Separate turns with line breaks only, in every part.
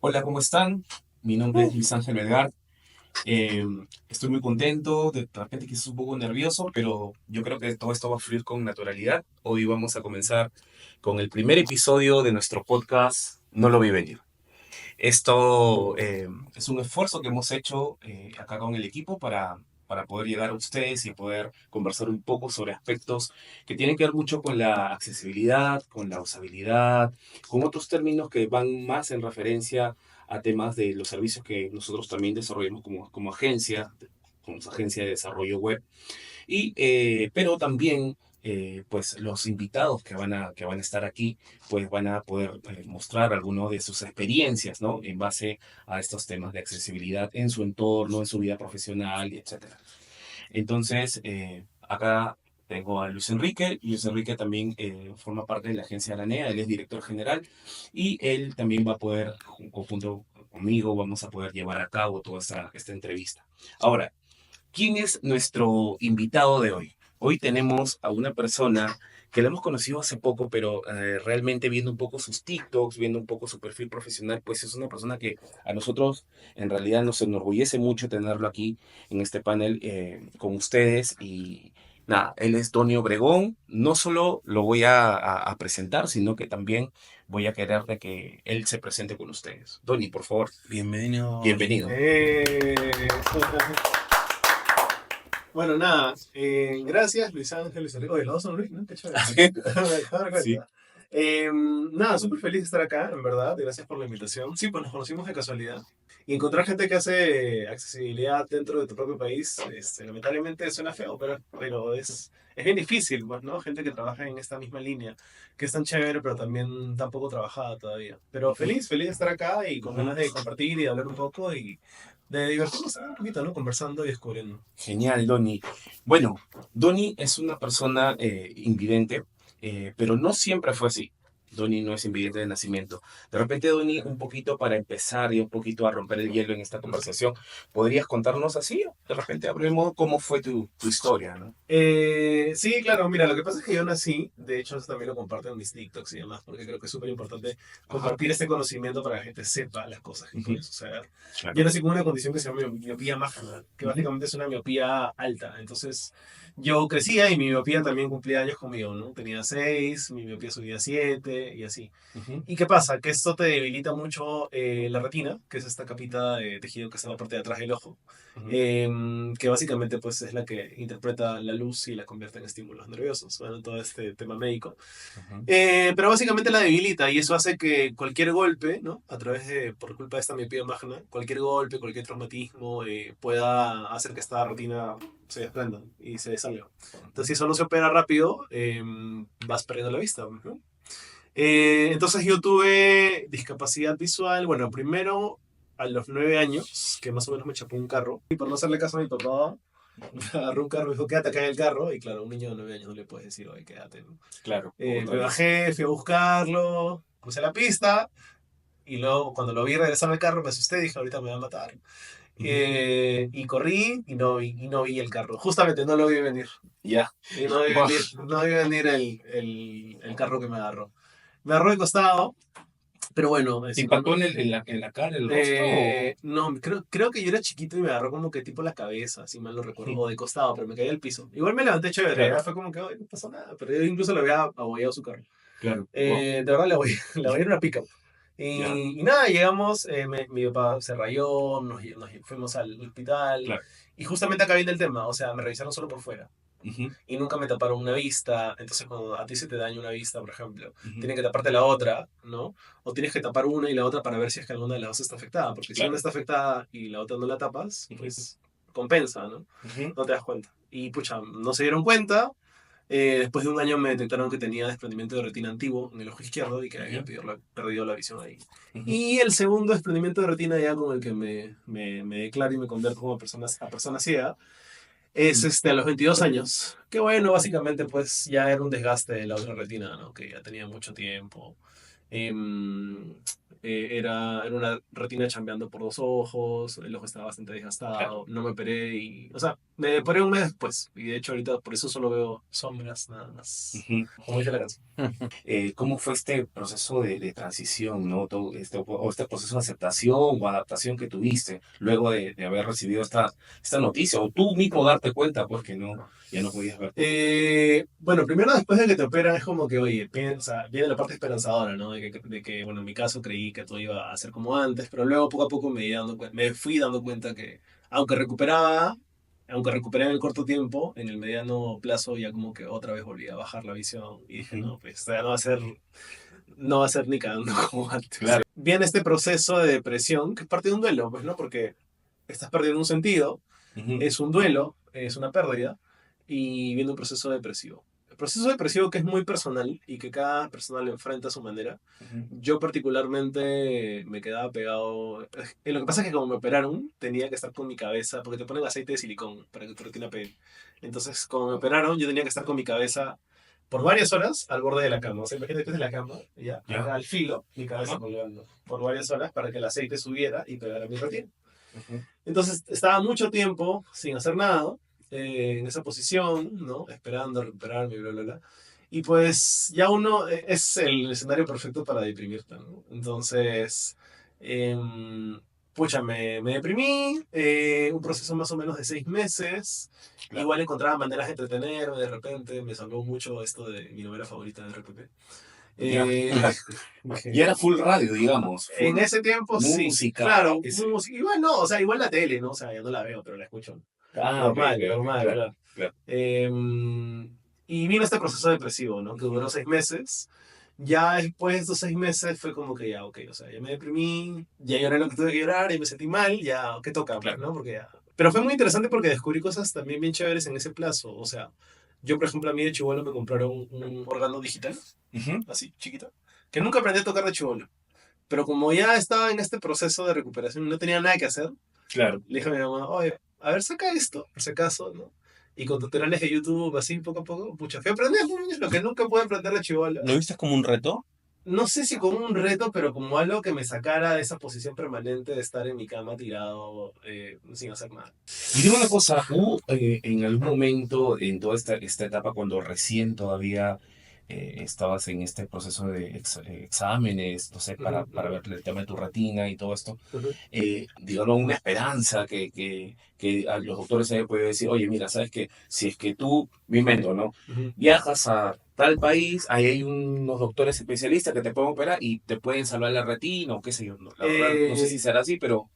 Hola, ¿cómo están? Mi nombre es Luis Ángel Melgar. Eh, Estoy muy contento, de repente quizás un poco nervioso, pero yo creo que todo esto va a fluir con naturalidad. Hoy vamos a comenzar con el primer episodio de nuestro podcast No lo vi venir. Esto es un esfuerzo que hemos hecho acá con el equipo para poder llegar a ustedes y poder conversar un poco sobre aspectos que tienen que ver mucho con la accesibilidad, con la usabilidad, con otros términos que van más en referencia a temas de los servicios que nosotros también desarrollamos como agencia, como agencia de desarrollo web. Pero también, pues los invitados que van a estar aquí, pues van a poder mostrar algunas de sus experiencias, ¿no? En base a estos temas de accesibilidad en su entorno, en su vida profesional, y etcétera. Entonces, acá tengo a Luis Enrique. Luis Enrique también forma parte de la agencia Aranea, él es director general y él también va a poder, junto conmigo, vamos a poder llevar a cabo toda esta entrevista. Ahora, ¿quién es nuestro invitado de hoy? Hoy tenemos a una persona que la hemos conocido hace poco, pero realmente viendo un poco sus TikToks, viendo un poco su perfil profesional, pues es una persona que a nosotros en realidad nos enorgullece mucho tenerlo aquí en este panel con ustedes. Y nada, él es Donny Obregón. No solo lo voy a presentar, sino que también voy a querer de que él se presente con ustedes. Donny, por favor,
Bienvenido.
bienvenido.
Bueno, nada, gracias Luis Ángel, Luis Enrique. Oye, los dos son Luis, ¿no? Qué chévere. Me acabo de dar
Sí.
cuenta. Nada, súper feliz de estar acá, en verdad. Gracias por la invitación. Sí, pues nos conocimos de casualidad. Y encontrar gente que hace accesibilidad dentro de tu propio país, lamentablemente suena feo, pero es bien difícil, pues, ¿no? Gente que trabaja en esta misma línea, que es tan chévere, pero también tan poco trabajada todavía. Pero
Ujú,
feliz de estar acá y con
ujú.
ganas de compartir y de hablar un poco y de divertirnos un poquito, ¿no? Conversando y descubriendo.
Genial, Donny. Bueno, Donny es una persona invidente, pero no siempre fue así. Donny no es invidente de nacimiento. De repente, Donny, un poquito para empezar y un poquito a romper el hielo en esta conversación, ¿podrías contarnos así? De repente hablemos cómo fue tu historia, ¿no?
Sí, claro, mira, lo que pasa es que yo nací, de hecho eso también lo comparto en mis TikToks y demás, porque creo que es súper importante
Ajá.
compartir este conocimiento para que la gente sepa las cosas que
Ujú,
pueden suceder. Yo
claro.
nací con una condición que se llama miopía mágica, que
Ujú,
básicamente es una miopía alta. Entonces yo crecía y mi miopía también cumplía años conmigo, ¿no? Tenía 6, mi miopía subía a 7 y así.
ujú,
¿Y qué pasa? Que esto te debilita mucho la retina, que es esta capita de tejido que está en la parte de atrás del ojo,
ujú.
que básicamente pues es la que interpreta la luz y la convierte en estímulos nerviosos, bueno, todo este tema médico.
Ujú.
Pero básicamente la debilita y eso hace que cualquier golpe, ¿no? Por culpa de esta miopía magna, cualquier golpe, cualquier traumatismo pueda hacer que esta retina se desprenda y se salga. Entonces, si eso no se opera rápido, vas perdiendo la vista, ¿no? Entonces yo tuve discapacidad visual, bueno, primero a los 9 años, que más o menos me chapó un carro. Y por no hacerle caso a mi papá, me agarró un carro y me dijo, quédate acá en el carro. Y claro, un niño de 9 años no le puedes decir, oye, quédate, ¿no?
Claro, un poco
Me
travieso.
bajé, fui a buscarlo, puse la pista. Y luego cuando lo vi regresar al carro me asusté, dije, ahorita me va a matar.
Ujú.
Y corrí y no vi el carro. Justamente no lo vi venir.
Ya.
Y no vi
Buah.
venir, no vi venir el carro que me agarró. Me agarró de costado, pero bueno,
¿Te
cuando,
impactó en la cara, el rostro o...?
no, creo que yo era chiquito y me agarró como que tipo la cabeza, si mal no recuerdo, o de costado, pero me caí al piso. Igual me levanté chévere,
Claro,
fue como que "Ay, no pasó nada", pero yo incluso le había abollado su carro.
claro. Wow.
De verdad le abollé, le abollé una pick-up.
Ya,
Y nada, llegamos, mi papá se rayó, nos fuimos al hospital
claro.
y justamente acá viene el tema, o sea, me revisaron solo por fuera
Ujú,
y nunca me taparon una vista. Entonces, cuando a ti se te daña una vista, por ejemplo,
ujú.
tienen que taparte la otra, ¿no? O tienes que tapar una y la otra para ver si es que alguna de las dos está afectada, porque si una
Claro.
está afectada y la otra no la tapas,
Ujú,
pues compensa, ¿no?
ujú,
No te das cuenta. Y pucha, no se dieron cuenta. Después de un año me detectaron que tenía desprendimiento de retina antiguo en el ojo izquierdo y que había
ujú,
perdido la visión ahí.
ujú.
Y el segundo desprendimiento de retina ya con el que me declaro y me convierto como persona ciega es a los 22 años. Que bueno, básicamente pues ya era un desgaste de la otra retina, ¿no? Que ya tenía mucho tiempo. Em, era una retina chambeando por dos ojos, el ojo estaba bastante
Claro.
desgastado, no me operé y, o sea, Me operé un mes después. Y de hecho ahorita por eso solo veo sombras nada más.
Ujú.
Como dice la canción.
¿Cómo fue este proceso de transición, ¿no? Todo o este proceso de aceptación o adaptación que tuviste luego de haber recibido esta noticia, o tú mismo darte cuenta, pues, que no, ya no podías ver.
Bueno, primero después de que te operan es como que, oye, piensa, viene la parte esperanzadora, ¿no? De que, bueno, en mi caso creí que todo iba a ser como antes, pero luego poco a poco me fui dando cuenta que, aunque recuperaba, aunque recuperé en el corto tiempo, en el mediano plazo ya como que otra vez volví a bajar la visión y dije,
Ujú.
no, pues ya no va a ser ni cagando como antes.
Claro.
Viene este proceso de depresión que es parte de un duelo, pues, ¿no? Porque estás perdiendo un sentido,
Ujú.
es un duelo, es una pérdida, y viene un proceso depresivo. El proceso depresivo que es muy personal y que cada persona lo enfrenta a su manera.
Ujú.
Yo particularmente me quedaba pegado. Lo que pasa es que como me operaron, tenía que estar con mi cabeza, porque te ponen aceite de silicón para que tu retina pegue. Entonces, como me operaron, yo tenía que estar con mi cabeza por varias horas al borde de la cama. O sea, imagínate que es la cama, ya,
¿Ya?
acá al filo, mi cabeza
Ajá.
colgando, por varias horas para que el aceite subiera y pegara mi retina.
Ujú.
Entonces estaba mucho tiempo sin hacer nada, en esa posición, ¿no? Esperando a recuperarme, bla, bla, bla. Y pues ya uno es el escenario perfecto para deprimirte, ¿no? Entonces, em, pucha, me deprimí, un proceso más o menos de 6 meses.
Claro.
Igual encontraba maneras de entretenerme, de repente me salvó mucho esto de mi novela favorita de RPP.
Ya.
Eh,
Y era full radio, digamos,
en
full
ese tiempo sí,
música.
claro, música, igual no, o sea, igual la tele, ¿no? O sea, ya no la veo, pero la escucho.
Ah, ok, ok,
Normal,
ok,
normal,
claro,
claro.
claro.
Y vino este proceso depresivo, ¿no? Que duró 6 meses. Ya después de estos 6 meses fue como que ya, ok, o sea, ya me deprimí, ya lloré lo que tuve que llorar, y me sentí mal, ya, ¿qué toca? Pues,
Claro.
¿no? Porque ya. Pero fue muy interesante porque descubrí cosas también bien chéveres en ese plazo. O sea, yo, por ejemplo, a mí de chibolo me compraron un órgano digital,
Ujú.
así, chiquito, que nunca aprendí a tocar de chibolo. Pero como ya estaba en este proceso de recuperación y no tenía nada que hacer,
Claro.
le dije a mi mamá, oye, a ver, saca esto, por si acaso, ¿no? Y con tutoriales de YouTube, así, poco a poco, pucha, fui aprendiendo lo que nunca pude aprender de chivola.
¿Lo viste como un reto?
No sé si como un reto, pero como algo que me sacara de esa posición permanente de estar en mi cama tirado, sin hacer nada.
Y dime una cosa, ¿hubo en algún momento en toda esta etapa cuando recién todavía estabas en este proceso de exámenes, no sé,
Ujú,
para
ujú,
ver el tema de tu retina y todo esto,
ujú.
digamos, una esperanza que a los doctores se puede decir, oye, mira, sabes que si es que tú, me invento, ¿no?
Ujú.
Viajas a tal país, ahí hay unos doctores especialistas que te pueden operar y te pueden salvar la retina o qué sé yo, no, la verdad, no sé si
Eh,
será así, pero...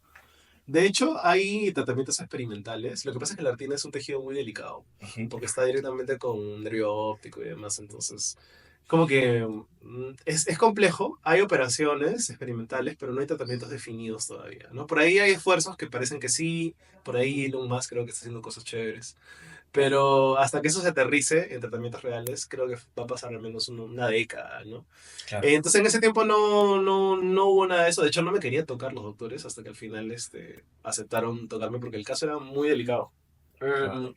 de hecho, hay tratamientos experimentales. Lo que pasa es que la retina es un tejido muy delicado,
Ujú.
porque está directamente con nervio óptico y demás. Entonces, como que es complejo. Hay operaciones experimentales, pero no hay tratamientos definidos todavía, ¿no? Por ahí hay esfuerzos que parecen que sí. Por ahí Elon Musk creo que está haciendo cosas chéveres. Pero hasta que eso se aterrice en tratamientos reales, creo que va a pasar al menos una década, ¿no?
Claro.
Entonces en ese tiempo no hubo nada de eso. De hecho, no me querían tocar los doctores hasta que al final aceptaron tocarme porque el caso era muy delicado.
Claro.
Mm,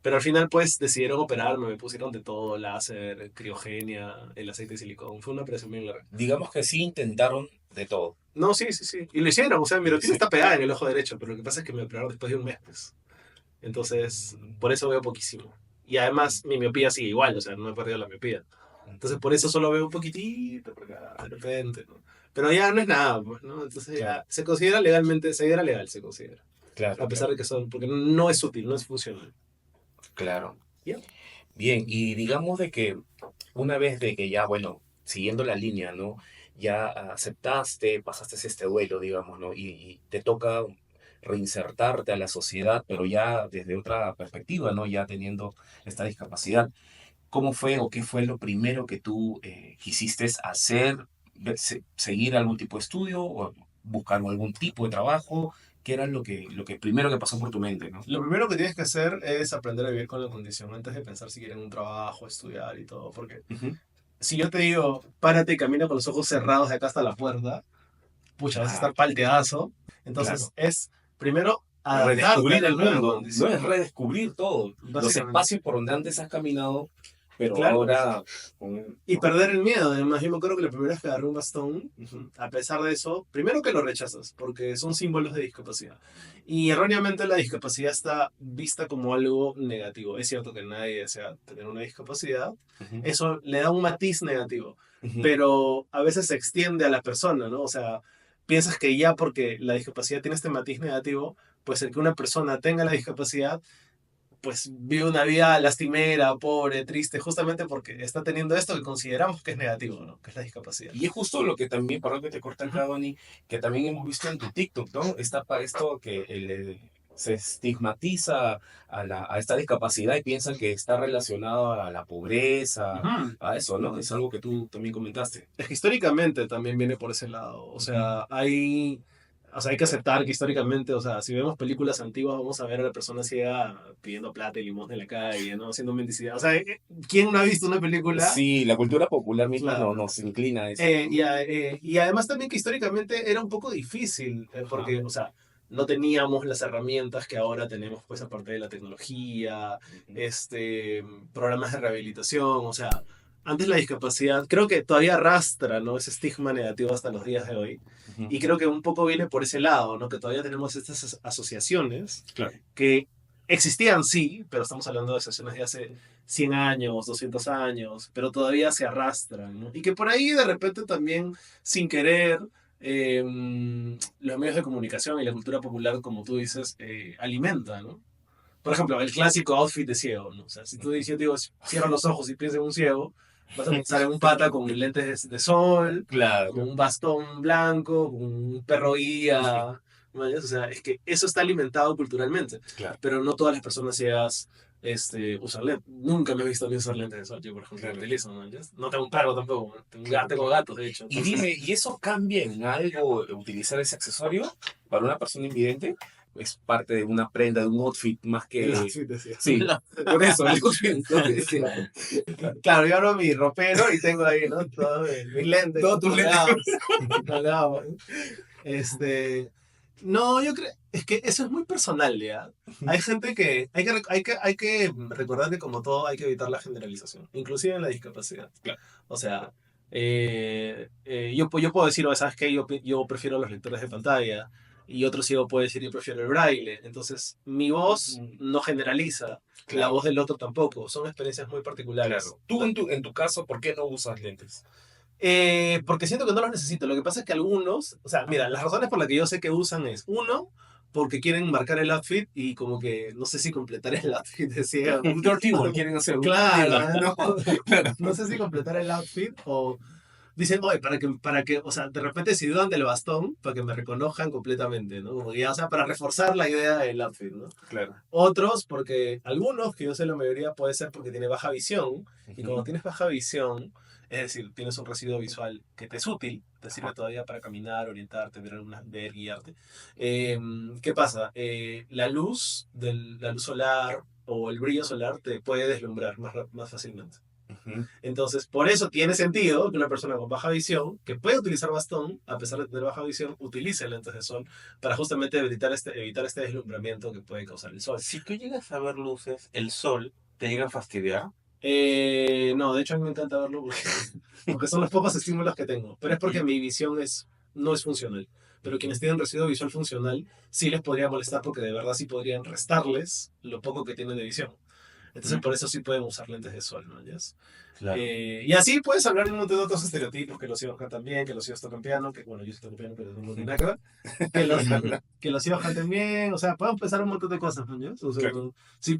Pero al final pues decidieron operarme, me pusieron de todo, láser, criogenia, el aceite de silicón. Fue una operación bien larga.
Digamos que sí intentaron de todo.
No, sí, sí, sí. Y lo hicieron, o sea, mi
Y lo
rutina
hicieron.
está pegada en el ojo derecho, pero lo que pasa es que me operaron después de un mes, pues. Entonces, por eso veo poquísimo. Y además, mi miopía sigue igual, o sea, no he perdido la miopía. Entonces, por eso solo veo un poquitito, porque de repente, ¿no? Pero ya no es nada, pues, ¿no? Entonces,
Claro,
ya se considera legalmente, se era legal, se considera.
claro,
A pesar
claro,
de que son, porque no es útil, no es funcional.
claro.
¿Ya?
Bien, y digamos de que una vez de que ya, bueno, siguiendo la línea, ¿no? Ya aceptaste, pasaste este duelo, digamos, ¿no? Y te toca reinsertarte a la sociedad, pero ya desde otra perspectiva, ¿no? Ya teniendo esta discapacidad. ¿Cómo fue o qué fue lo primero que tú quisiste hacer? ¿Seguir algún tipo de estudio o buscar algún tipo de trabajo? ¿Qué era lo que primero que pasó por tu mente, ¿no?
Lo primero que tienes que hacer es aprender a vivir con la condición antes de pensar si quieren un trabajo, estudiar y todo. Porque
Ujú.
si yo te digo, párate y camina con los ojos cerrados de acá hasta la puerta, pucha, vas a estar
Claro,
palteazo.
claro.
Entonces es primero adaptarte a
Redescubrir
la
el
nueva
mundo, no
condición,
es redescubrir todo. Los
básicamente.
espacios por donde antes has caminado, pero
Claro.
ahora...
Y perder el miedo, además, yo me acuerdo que la primera vez que agarré un bastón, a pesar de eso, primero que lo rechazas, porque son símbolos de discapacidad. Y erróneamente la discapacidad está vista como algo negativo. Es cierto que nadie desea tener una discapacidad,
Ujú,
eso le da un matiz negativo,
ujú.
pero a veces se extiende a la persona, ¿no? O sea, piensas que ya porque la discapacidad tiene este matiz negativo, pues el que una persona tenga la discapacidad pues vive una vida lastimera, pobre, triste, justamente porque está teniendo esto que consideramos que es negativo, ¿no? Que es la discapacidad.
Y es justo lo que también, perdón que te corta acá, Donny, que también hemos visto en tu TikTok, ¿no? Está para esto que se estigmatiza a esta discapacidad y piensan que está relacionado a la pobreza,
Ujú.
a eso, ¿no? Es algo que tú también comentaste.
Es que históricamente también viene por ese lado.
Ujú.
O sea, hay que aceptar que históricamente, o sea, si vemos películas antiguas, vamos a ver a la persona ciega pidiendo plata y limosna en la calle, ¿no? Haciendo mendicidad. O sea, ¿quién no ha visto una película?
Sí, la cultura popular misma no,
Claro.
nos inclina a eso, ¿no?
Y además también que históricamente era un poco difícil,
Ajá.
porque, o sea, no teníamos las herramientas que ahora tenemos, pues, aparte de la tecnología,
Ujú,
este, programas de rehabilitación, o sea, antes la discapacidad, creo que todavía arrastra, ¿no? Ese estigma negativo hasta los días de hoy.
ujú.
Y creo que un poco viene por ese lado, ¿no? Que todavía tenemos estas asociaciones
Claro.
que existían, sí, pero estamos hablando de asociaciones de hace 100 años, 200 años, pero todavía se arrastran, ¿no? Y que por ahí de repente también, sin querer, los medios de comunicación y la cultura popular, como tú dices, alimentan, ¿no? Por ejemplo, el clásico outfit de ciego, ¿no? O sea, si tú dices, yo digo, cierra los ojos y piensa en un ciego, vas a pensar en un pata con lentes de sol, con
Claro,
un bastón blanco, con un perro guía, ¿no? O sea, es que eso está alimentado culturalmente,
claro,
pero no todas las personas ciegas usan lentes. Nunca me he visto a mí usar lentes de sol, yo por ejemplo lo
claro.
utilizo, ¿no? No tengo un perro tampoco, ¿no?
Claro,
Tengo
claro.
gatos, de hecho.
Y dime, ¿y eso cambia en algo utilizar ese accesorio para una persona invidente? Es parte de una prenda, de un outfit más
El
que...
outfit decía.
Sí, por eso, el outfit, lo que decía. Claro.
Claro, yo abro mi ropero y tengo ahí, ¿no? Todos mis lentes
Todos tus lentes.
colgados, colgados. Este, no, yo creo, es que eso es muy personal, ¿ya? Hay gente que, hay que recordar que como todo hay que evitar la generalización, inclusive en la discapacidad.
Claro.
O sea, yo puedo decir, "Oh, ¿sabes qué? Yo prefiero los lectores de pantalla", y otro ciego puede decir, yo prefiero el braille. Entonces, mi voz
Mm,
no generaliza, la
claro,
voz del otro tampoco, son experiencias muy particulares.
claro. Tú en tu caso, ¿por qué no usas lentes?
Porque siento que no los necesito. Lo que pasa es que algunos, o sea, mira, las razones por las que yo sé que usan es, uno, porque quieren marcar el outfit y como que no sé si completar el outfit decía.
Un dirty work, quieren hacer un
Claro,
Dylan, ¿no?
¿no?
Claro.
No sé si completar el outfit o dicen, oye, o sea, de repente si dudan del bastón, para que me reconozcan completamente, ¿no? Como que ya, o sea, para reforzar la idea del outfit, ¿no?
Claro.
Otros, porque algunos, que yo sé la mayoría, puede ser porque tiene baja visión. Y cuando
Ujú.
tienes baja visión, es decir, tienes un residuo visual que te es útil, te sirve
Ajá.
todavía para caminar, orientarte, ver, guiarte. Eh, ¿Qué pasa? La luz solar o el brillo solar te puede deslumbrar más fácilmente.
Ujú.
Entonces, por eso tiene sentido que una persona con baja visión, que puede utilizar bastón, a pesar de tener baja visión, utilice lentes de sol para justamente evitar este deslumbramiento que puede causar el sol.
Si tú llegas a ver luces, el sol te llega a fastidiar.
No, de hecho a mí me encanta verlo porque son los pocos estímulos que tengo, pero es porque mi visión no es funcional. Pero quienes tienen residuo visual funcional sí les podría molestar porque de verdad sí podrían restarles lo poco que tienen de visión. Entonces por eso sí pueden usar lentes de sol, ¿no? ¿Ya?
Claro.
Y así puedes hablar de un montón de otros estereotipos, que los ciegos cantan bien, que los ciegos tocan piano, que bueno, yo sí toco piano, pero no tiene nada que ver, que los, que los ciegos canten bien, o sea, podemos pensar un montón de cosas, ¿no? ¿Ya? O sea,
Claro.
sí,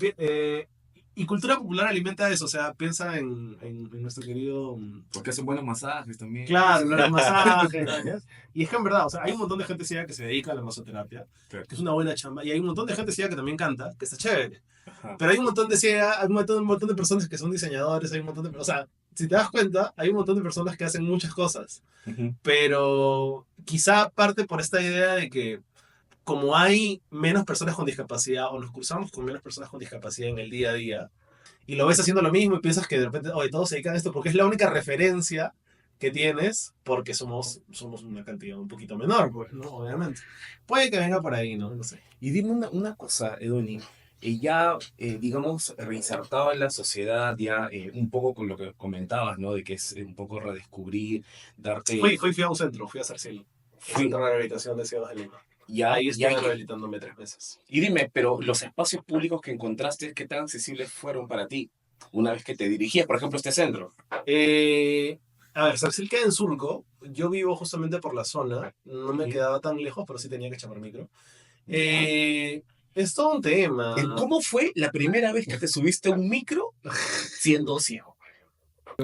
y cultura popular alimenta eso, o sea, piensa en nuestro querido...
Porque hacen buenos masajes también.
Claro, los masajes, ¿no? ¿Ya? Y es que en verdad, o sea, hay un montón de gente ciega que se dedica a la masoterapia,
Claro.
que es una buena chamba, y hay un montón de gente ciega que también canta, que está chévere.
Ajá.
Pero hay un montón de ciega, hay un montón de personas que son diseñadores, hay un montón de... O sea, si te das cuenta, hay un montón de personas que hacen muchas cosas,
Ujú.
pero quizá parte por esta idea de que como hay menos personas con discapacidad o nos cruzamos con menos personas con discapacidad en el día a día y lo ves haciendo lo mismo y piensas que de repente, oye, todos se dedican a esto porque es la única referencia que tienes porque somos una cantidad un poquito menor, pues, ¿no? Obviamente. Puede que venga por ahí, ¿no? No sé.
Y dime una cosa, Edoni. ya, digamos, reinsertado en la sociedad, ya un poco con lo que comentabas, ¿no? De que es un poco redescubrir, darte,
Fui a un centro, fui a Sarcil, un
fui,
centro de rehabilitación de Ciudad de Lima.
ya,
Ahí
ya,
estuve rehabilitándome 3 meses.
y dime, pero los espacios públicos que encontraste, ¿qué tan accesibles fueron para ti una vez que te dirigías, por ejemplo, a este centro?
Eh, a ver, Sarcil queda en Surco. Yo vivo justamente por la zona. No me
Ujú.
quedaba tan lejos, pero sí tenía que chapar micro.
Ya.
Es todo un tema.
¿Cómo fue la primera vez que te subiste a un micro siendo ciego?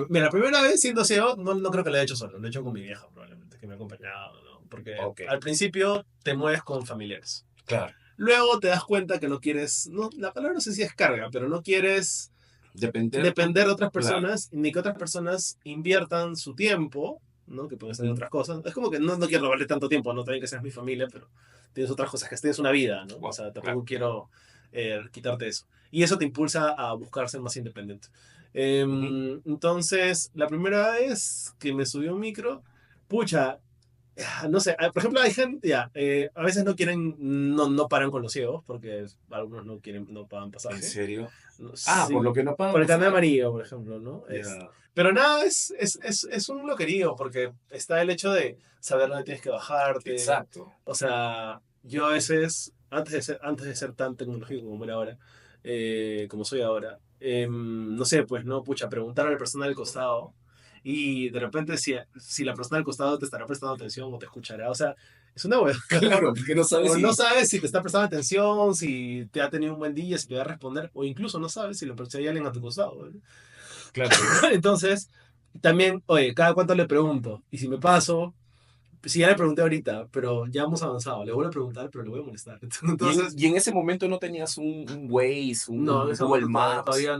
Mira, la primera vez siendo CEO, no creo que lo haya hecho solo. Lo he hecho con mi vieja, probablemente, que me ha acompañado, ¿no? Porque
Ok,
al principio te mueves con familiares.
claro.
Luego te das cuenta que no quieres, no, la palabra no sé si es carga, pero no quieres
Depender,
depender de otras
claro.
personas, ni que otras personas inviertan su tiempo, ¿no? Que pueden ser
Ujú.
otras cosas. Es como que no quiero robarle tanto tiempo, no también que seas mi familia, pero tienes otras cosas, que tienes una vida, ¿no? O
Wow,
sea,
claro.
tampoco quiero quitarte eso. Y eso te impulsa a buscar ser más independiente.
Ujú.
Entonces, la primera vez que me subió un micro, pucha, no sé, por ejemplo, hay gente, ya, a veces no quieren, no paran con los ciegos, porque algunos no quieren, no pagan
¿En
pasaje.
serio?
No,
Ah, por
sí,
lo que no pagan
por el carnet
pasaje.
amarillo, por ejemplo, ¿no?
Ya.
Pero nada, es un loquerío, porque está el hecho de saber dónde tienes que bajarte.
Exacto.
O sea, yo a veces, antes de ser tan tecnológico como era ahora, como soy ahora, no sé, pues no, pucha, preguntar a la persona del costado. Y de repente, si la persona del costado te estará prestando atención o te escuchará, o sea, es una hueá.
Claro, porque no sabes
O no
si...
sabes si te está prestando atención, si te ha tenido un buen día, si te va a responder, o incluso no sabes si hay alguien a tu costado. ¿Eh?
Claro.
Entonces, también, oye, cada cuánto le pregunto. Y si me paso, si ya le pregunté ahorita, pero ya hemos avanzado, le vuelvo a preguntar, pero le voy a molestar. Entonces,
Y en ese momento no tenías un Waze,
no, en
un
ese
Google
momento
Maps.
todavía,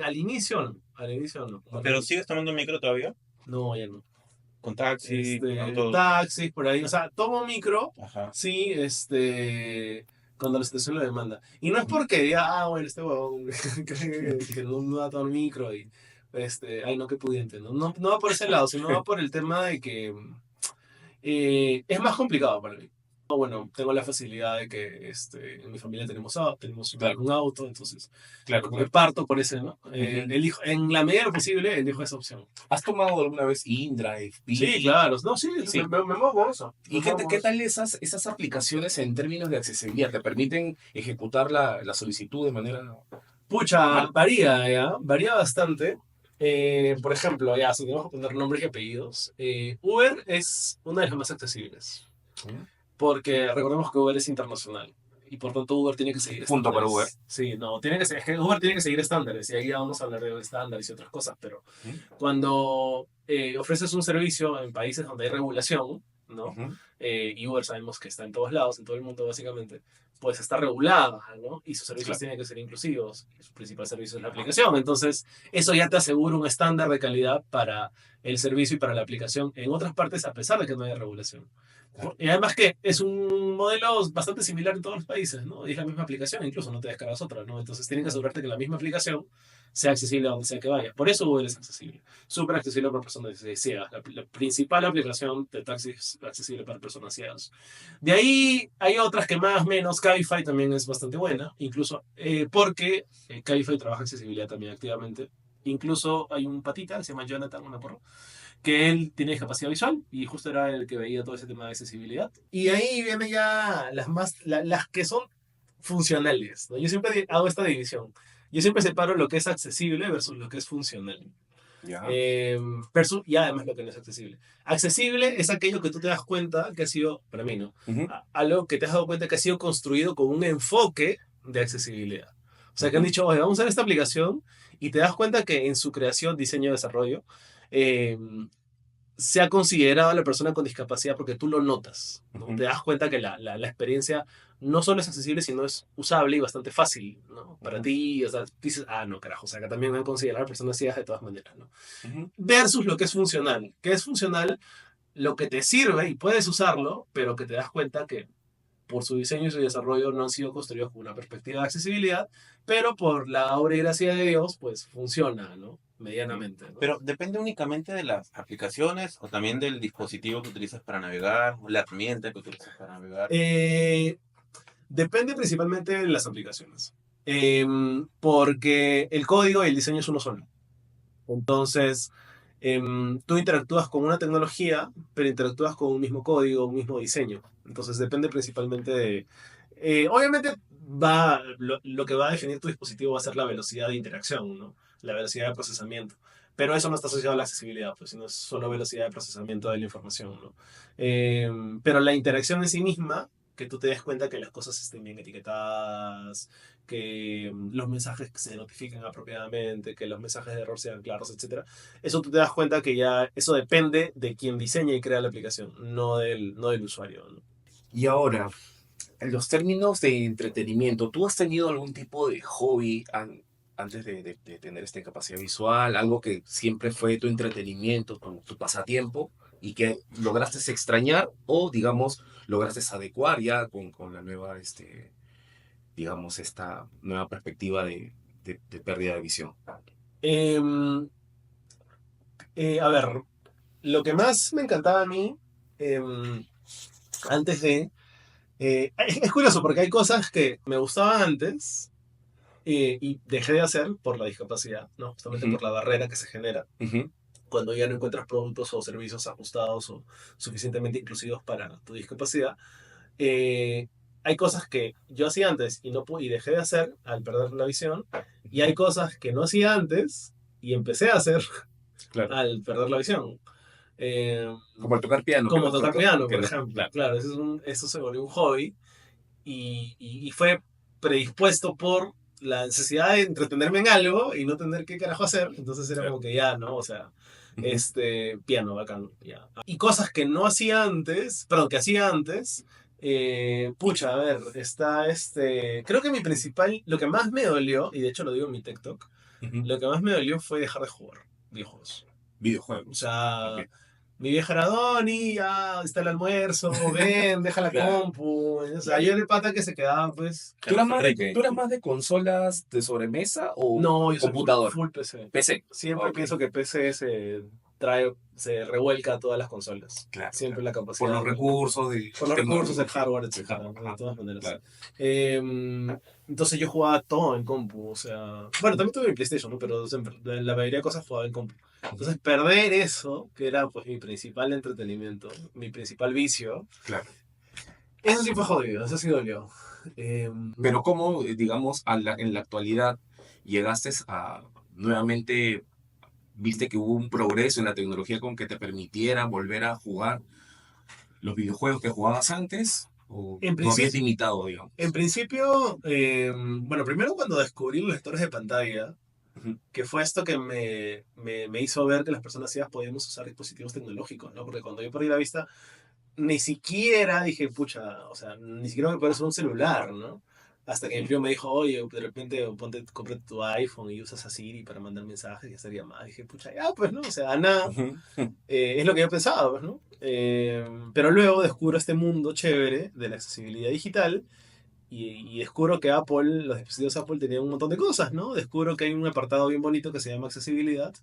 al inicio no, al inicio no.
¿Pero sigues tomando micro todavía?
No, ya no.
Con taxi, con autos.
Taxis, por ahí, o sea, tomo micro,
Ajá.
sí, cuando la situación lo demanda. Y no es porque diga, bueno, este huevón que no va a tomar micro y, ay, no, qué pudiente, no va por ese lado, sino va por el tema de que es más complicado para mí. Bueno, tengo la facilidad de que en mi familia tenemos
Claro,
un auto, entonces
claro,
como que
claro.
parto por ese, ¿no?
Ujú.
Elijo, en la medida de lo posible, elijo esa opción.
¿Has tomado alguna vez InDrive,
Sí,
Didi?
claro, no, sí,
Sí.
me muevo con eso. Me
¿Y qué,
muevo con
qué
eso.
tal esas aplicaciones en términos de accesibilidad? ¿Te permiten ejecutar la solicitud de manera
Pucha,
normal?
varía, ¿ya? Varía bastante. Por ejemplo, ya, si tenemos que poner nombres y apellidos, Uber es una de las más accesibles,
¿Mm?
porque recordemos que Uber es internacional y por tanto Uber tiene que seguir
Punto para Uber.
estándares. Sí, no, tiene que ser, es que Uber tiene que seguir estándares y ahí ya vamos a hablar de estándares y otras cosas, pero
¿Mm?
cuando ofreces un servicio en países donde hay regulación, ¿no?
Ujú.
Y Uber sabemos que está en todos lados, en todo el mundo básicamente, pues está regulada, ¿no? Y sus servicios
Claro,
tienen que ser inclusivos. Y su principal servicio es la aplicación. Entonces, eso ya te asegura un estándar de calidad para el servicio y para la aplicación en otras partes, a pesar de que no haya regulación.
claro.
Y además que es un modelo bastante similar en todos los países, ¿no? Y es la misma aplicación, incluso no te descargas otra, ¿no? Entonces tienen que asegurarte que la misma aplicación sea accesible a donde sea que vaya. Por eso Google es accesible. Súper accesible para personas ciegas. La principal aplicación de taxi es accesible para personas ciegas. De ahí hay otras que más o menos. Cabify también es bastante buena, incluso porque Cabify trabaja accesibilidad también activamente. Incluso hay un patita que se llama Jonathan, una porro, que él tiene discapacidad visual y justo era el que veía todo ese tema de accesibilidad. Y ahí vienen ya las que son funcionales, ¿no? Yo siempre hago esta división. Yo siempre separo lo que es accesible versus lo que es funcional.
Ya.
Y además lo que no es accesible. Accesible es aquello que tú te das cuenta que ha sido, para mí, ¿no?
Ujú,
Algo que te has dado cuenta que ha sido construido con un enfoque de accesibilidad. O sea, que han
ujú.
dicho, oye, vamos a usar esta aplicación y te das cuenta que en su creación, diseño, desarrollo, eh, se ha considerado a la persona con discapacidad porque tú lo notas, ¿no?
Ujú,
Te das cuenta que la experiencia no solo es accesible, sino es usable y bastante fácil, ¿no? Para
ujú,
ti, o sea, dices, no, carajo, o sea, que también van a considerar personas ciegas de todas maneras, ¿no?
ujú.
Versus lo que es funcional. ¿Qué es funcional? Lo que te sirve y puedes usarlo, pero que te das cuenta que por su diseño y su desarrollo no han sido construidos con una perspectiva de accesibilidad, pero por la obra y gracia de Dios, pues funciona, ¿no?
Sí.
Medianamente, ¿no?
Pero depende únicamente de las aplicaciones o también del dispositivo que utilizas para navegar, o la herramienta que utilizas para navegar.
Eh, Depende principalmente de las aplicaciones. Porque el código y el diseño es uno solo. Entonces, tú interactúas con una tecnología, pero interactúas con un mismo código, un mismo diseño. Entonces, depende principalmente de... obviamente, lo que va a definir tu dispositivo va a ser la velocidad de interacción, ¿no? La velocidad de procesamiento. Pero eso no está asociado a la accesibilidad, pues, sino es solo velocidad de procesamiento de la información, ¿no? Pero la interacción en sí misma, que tú te des cuenta que las cosas estén bien etiquetadas, que los mensajes se notifiquen apropiadamente, que los mensajes de error sean claros, etcétera. Eso tú te das cuenta que ya eso depende de quien diseña y crea la aplicación, no del usuario, ¿no?
Y ahora, en los términos de entretenimiento, ¿tú has tenido algún tipo de hobby antes de tener esta incapacidad visual? Algo que siempre fue tu entretenimiento, tu pasatiempo, y que lograste extrañar o, digamos, lograste adecuar ya con la nueva, digamos, esta nueva perspectiva de pérdida de visión.
Em, a ver, lo que más me encantaba a mí, em, antes de... es curioso porque hay cosas que me gustaban antes y dejé de hacer por la discapacidad, ¿no? Justamente
Ujú,
por la barrera que se genera
ujú,
cuando ya no encuentras productos o servicios ajustados o suficientemente inclusivos para tu discapacidad. eh, Hay cosas que yo hacía antes y, no, y dejé de hacer al perder la visión, y hay cosas que no hacía antes y empecé a hacer
claro.
al perder la visión. Eh,
Como el tocar piano,
Como tocar piano,
que
por
no,
ejemplo.
claro.
Claro, eso se volvió un hobby y fue predispuesto por la necesidad de entretenerme en algo y no tener qué carajo hacer. Entonces era
Claro.
como que ya, ¿no? O sea,
Ujú,
piano, bacán, ya. Y cosas que no hacía antes, perdón, que hacía antes. Pucha, a ver, creo que mi principal, lo que más me dolió, y de hecho lo digo en mi TikTok,
ujú.
lo que más me dolió fue dejar de jugar videojuegos. O
Videojuegos. Ok.
sea, mi vieja era Donnie, ya está el almuerzo, ven, deja la
Claro,
compu. O sea,
claro.
yo era el pata que se quedaba, pues.
Enrique,
¿Tú eras más de consolas de sobremesa o
No, yo soy full,
computador?
full PC.
PC.
Siempre
Ok.
pienso que PC se revuelca a todas las consolas.
Claro, claro.
Siempre la
Por
capacidad
los recursos de
por los recursos, el
tecnológicos.
hardware,
El
etcétera,
hardware.
de
Ajá.
todas maneras.
Claro.
Entonces yo jugaba todo en compu, o sea, bueno, también tuve mi PlayStation, ¿no? Pero siempre, la mayoría de cosas jugaba en compu. Entonces perder eso, que era pues mi principal entretenimiento, mi principal vicio,
Claro.
eso sí fue jodido, eso sí dolió. Eh,
Pero ¿cómo, digamos, en la actualidad llegaste a nuevamente, viste que hubo un progreso en la tecnología con que te permitiera volver a jugar los videojuegos que jugabas antes? ¿O
en
lo habías
principio,
limitado,
en
digamos?
principio bueno, primero cuando descubrí los lectores de pantalla,
Ujú,
que fue esto que me hizo ver que las personas ciegas podíamos usar dispositivos tecnológicos, ¿no? Porque cuando yo perdí la vista, ni siquiera dije, pucha, o sea, ni siquiera me puedes usar un celular, ¿no? Hasta que mi
ujú,
primo me dijo, oye, de repente cómprate tu iPhone y usas a Siri para mandar mensajes y estaría más. Dije, pucha, ya, pues, ¿no? O sea, nada,
ujú, ujú.
es lo que yo pensaba, pues, ¿no? Pero luego descubro este mundo chévere de la accesibilidad digital y descubro que Apple, los dispositivos Apple tenían un montón de cosas, ¿no? Descubro que hay un apartado bien bonito que se llama accesibilidad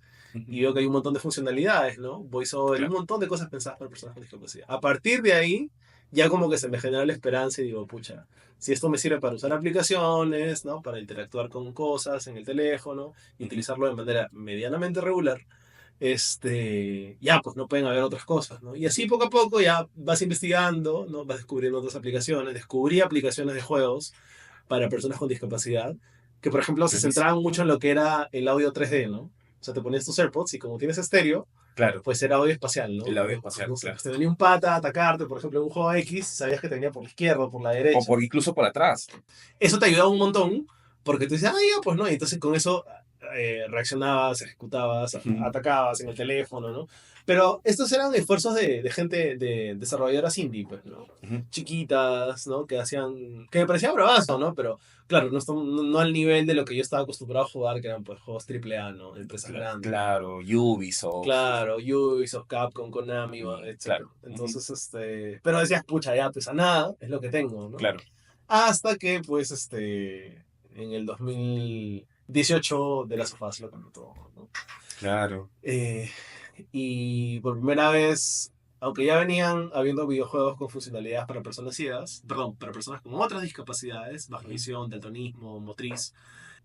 y veo que hay un montón de funcionalidades, ¿no? VoiceOver, un
Claro.
montón de cosas pensadas para personas con discapacidad. A partir de ahí, ya como que se me genera la esperanza y digo, pucha, si esto me sirve para usar aplicaciones, ¿no? Para interactuar con cosas en el teléfono y
Ujú,
utilizarlo de manera medianamente regular, ya, pues no pueden haber otras cosas, ¿no? Y así poco a poco ya vas investigando, ¿no? Vas descubriendo otras aplicaciones. Descubrí aplicaciones de juegos para personas con discapacidad, que por ejemplo se
buenísimo.
centraban mucho en lo que era el audio 3D, ¿no? O sea, te ponías tus AirPods y como tienes estéreo,
Claro.
pues era audio espacial,
El
¿no?
audio espacial,
No sé,
claro.
pues te venía un pata a atacarte, por ejemplo, en un juego X, sabías que te venía por la izquierda o por la
O
derecha.
por incluso por atrás.
Eso te ayudaba un montón, porque tú dices, ah, ya, pues no, y entonces con eso reaccionabas, ejecutabas,
Ujú,
atacabas en el teléfono, ¿no? Pero estos eran esfuerzos de gente, de desarrolladoras indie, pues, ¿no?
ujú.
Chiquitas, ¿no? Que me parecía bravazo, ¿no? Pero claro, no al nivel de lo que yo estaba acostumbrado a jugar, que eran pues juegos triple A, ¿no? Empresas grandes, ¿no?
Claro, Ubisoft.
Claro, Ubisoft, Capcom, Konami,
Y
etc.
claro. Ujú,
Entonces, pero decías, pucha, ya, pues a nada, es lo que tengo, ¿no?
claro.
Hasta que, pues, en el 2018 de las sofás lo cambió todo, ¿no?
Claro.
Eh, y por primera vez, aunque ya venían habiendo videojuegos con funcionalidades para personas ciegas, perdón, para personas con otras discapacidades, baja visión, daltonismo, motriz,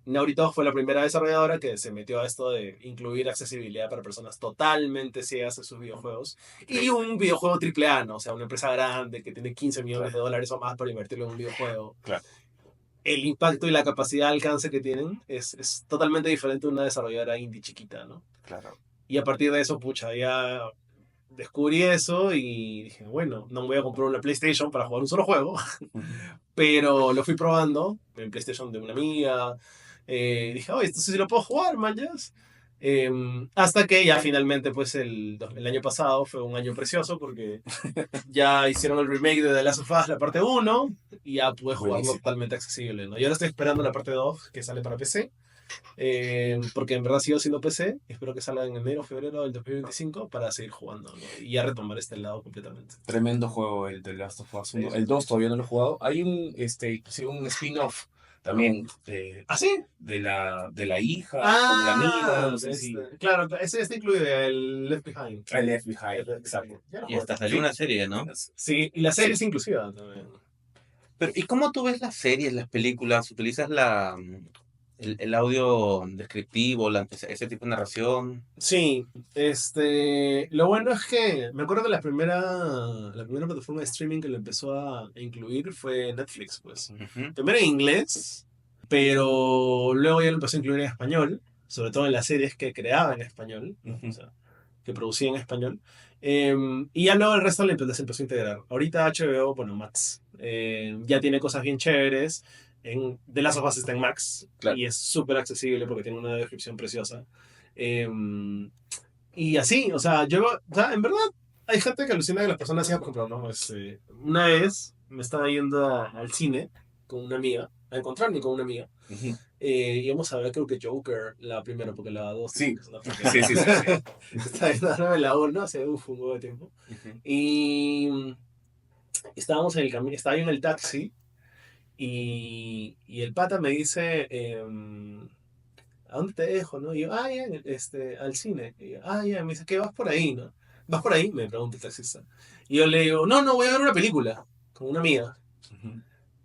Naughty Dog fue la primera desarrolladora que se metió a esto de incluir accesibilidad para personas totalmente ciegas en sus videojuegos. Y un videojuego triple A, ¿no? O sea, una empresa grande que tiene 15 millones de dólares o más para invertirlo en un videojuego.
Claro.
El impacto y la capacidad de alcance que tienen es totalmente diferente de una desarrolladora indie chiquita, ¿no?
Claro.
Y a partir de eso, pucha, ya descubrí eso y dije, bueno, no me voy a comprar una PlayStation para jugar un solo juego, pero lo fui probando en PlayStation de una amiga. Dije, oye, esto sí lo puedo jugar, man, yes. Hasta que ya finalmente, pues el año pasado fue un año precioso porque ya hicieron el remake de The Last of Us, la parte 1, y ya pude jugarlo
Buenísimo.
totalmente accesible, ¿no? Y ahora estoy esperando la parte 2 que sale para PC. Porque en verdad sigo siendo PC. Espero que salga en enero o febrero del 2025 para seguir jugando, ¿no? Y ya retomar este lado completamente.
Tremendo juego el de Last of Us 1.
Sí.
El 2 todavía no lo he jugado. Hay inclusive un spin-off también
¿Ah, sí?
de la hija, con la amiga, no sé si...
Claro, ese incluye el Left Behind.
El Left Behind, exacto.
Ya lo
Y
jugué.
hasta salió una serie, ¿no?
Sí, y la serie es inclusiva también.
Pero, ¿y cómo tú ves las series, las películas? ¿Utilizas el audio descriptivo, ese tipo de narración?
Sí, lo bueno es que me acuerdo que la primera plataforma de streaming que lo empezó a incluir fue Netflix, pues.
Ujú.
Primero en inglés, pero luego ya lo empezó a incluir en español, sobre todo en las series que creaba en español, ¿no?
Ujú.
O sea, que producía en español. Y ya luego el resto se empezó a integrar. Ahorita HBO, bueno, Max, ya tiene cosas bien chéveres. The Last of Us está en Max
Claro.
y es súper accesible porque tiene una descripción preciosa. Y así, o sea, en verdad, hay gente que alucina que las personas sigan, por ejemplo, ¿no? Una vez me estaba yendo al cine con una amiga, a encontrarme con una amiga.
Ujú.
Íbamos a ver, creo que Joker, la primera, porque la dos
Sí.
que es una porquería.
Sí, sí, sí, sí.
Estaba viendo la 1 hace un huevo de tiempo.
Ujú.
Y estábamos en el camino, estaba yo en el taxi y el pata me dice, ¿a dónde te dejo? ¿No? Y yo, ya, al cine. Y yo, ya, me dice, ¿qué vas por ahí? ¿No? ¿Vas por ahí? Me pregunta el taxista. Y yo le digo, no, voy a ver una película con una amiga.
Ujú.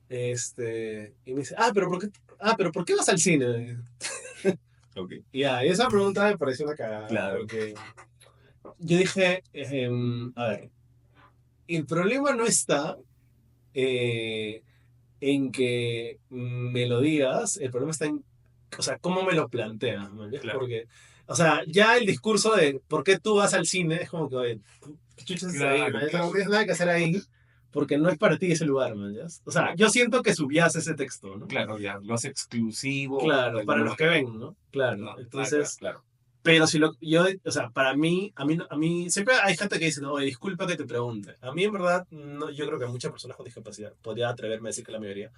Y me dice, pero ¿por qué vas al cine?
Ok.
Y esa pregunta me pareció una cagada.
Claro.
Porque yo dije, a ver, el problema no está eh, en que me lo digas, el problema está en, o sea, cómo me lo planteas, ¿no?
Claro.
Porque, o sea, ya el discurso de por qué tú vas al cine es como que, oye, ¿qué chuchas es ahí?
Claro,
¿No?
claro.
No tienes nada que hacer ahí porque no es para ti ese lugar, ¿no? O sea, yo siento que subías ese texto, ¿no?
Claro, ya lo hace exclusivo.
Claro,
de
para
alguna
los que ven, ¿no? Claro,
manera. No,
entonces...
claro.
Pero si yo, o sea, para mí, a mí siempre hay gente que dice, no, oye, disculpa que te pregunte. A mí, en verdad, no, yo creo que a muchas personas con discapacidad, podría atreverme a decir que la mayoría,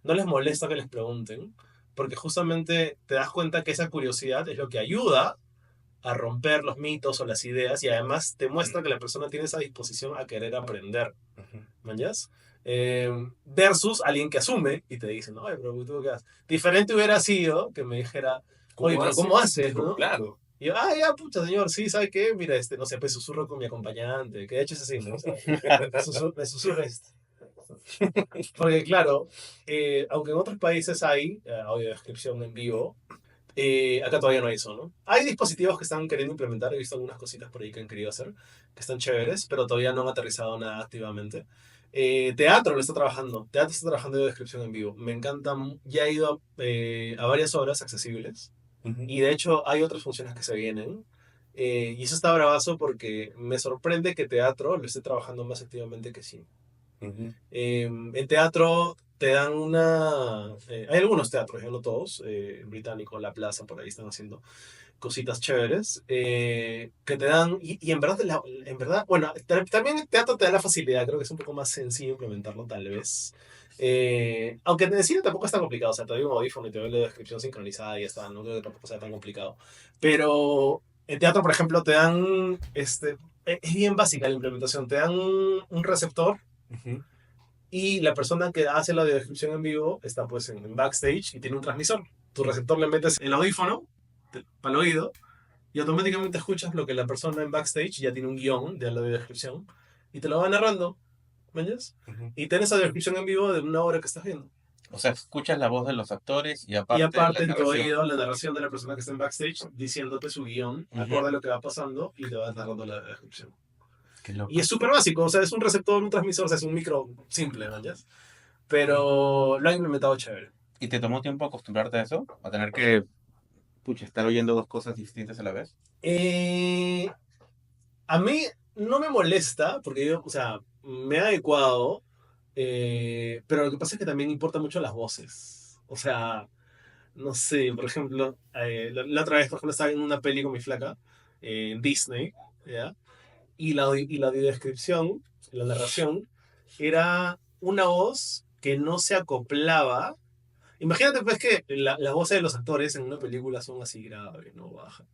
no les molesta que les pregunten, porque justamente te das cuenta que esa curiosidad es lo que ayuda a romper los mitos o las ideas y además te muestra que la persona tiene esa disposición a querer aprender.
Ujú.
¿Mañas? Versus alguien que asume y te dice, no, oye, pero ¿tú qué haces? Diferente hubiera sido que me dijera, oye, pero ¿cómo haces? ¿No?
Claro.
Y yo, ya, pucha, señor, sí, ¿sabe qué? Mira, no sé, pues susurro con mi acompañante, que de hecho es así, ¿no? O sea, me susurra esto. Porque, claro, aunque en otros países hay audiodescripción en vivo, acá todavía no hay eso, ¿no? Hay dispositivos que están queriendo implementar, he visto algunas cositas por ahí que han querido hacer, que están chéveres, pero todavía no han aterrizado nada activamente. Teatro lo está trabajando, Teatro está trabajando en descripción en vivo. Me encanta, ya he ido a varias obras accesibles.
Ujú.
Y de hecho hay otras funciones que se vienen. Y eso está bravazo porque me sorprende que teatro lo esté trabajando más activamente que cine.
Ujú.
En teatro te dan hay algunos teatros, ya no todos. Británico, La Plaza, por ahí están haciendo cositas chéveres. Que te dan... Y en verdad, bueno, también el teatro te da la facilidad. Creo que es un poco más sencillo implementarlo, tal vez. Aunque en cine tampoco es tan complicado. O sea, te doy un audífono y te doy la descripción sincronizada y ya está. No creo que tampoco sea tan complicado. Pero en teatro, por ejemplo, te dan... es bien básica la implementación. Te dan un receptor
Ujú.
y la persona que hace la audiodescripción en vivo está pues en backstage y tiene un transmisor. Tu receptor le metes el audífono para el oído y automáticamente escuchas lo que la persona en backstage ya tiene un guión de la audiodescripción y te lo va narrando, ¿ves?
Ujú.
Y tienes esa descripción en vivo de una obra que estás viendo.
O sea, escuchas la voz de los actores y
Y
aparte la
aparte en tu
narración.
oído la narración de la persona que está en backstage diciéndote su guión,
Ujú.
acorde a lo que va pasando y te va narrando la descripción.
Qué loco.
Y es súper básico, o sea, es un receptor, un transmisor, o sea, es un micro simple, ¿ves? Pero lo han implementado chévere.
¿Y te tomó tiempo acostumbrarte a eso? A tener que, pucha, estar oyendo dos cosas distintas a la vez.
Eh, a mí no me molesta, porque yo, o sea, me he adecuado, pero lo que pasa es que también importa mucho las voces. O sea, no sé, por ejemplo, la otra vez, por ejemplo, estaba viendo una peli con mi flaca en Disney, ¿ya? Y la audiodescripción, la narración, era una voz que no se acoplaba. Imagínate pues que las voces de los actores en una película son así graves, no bajas.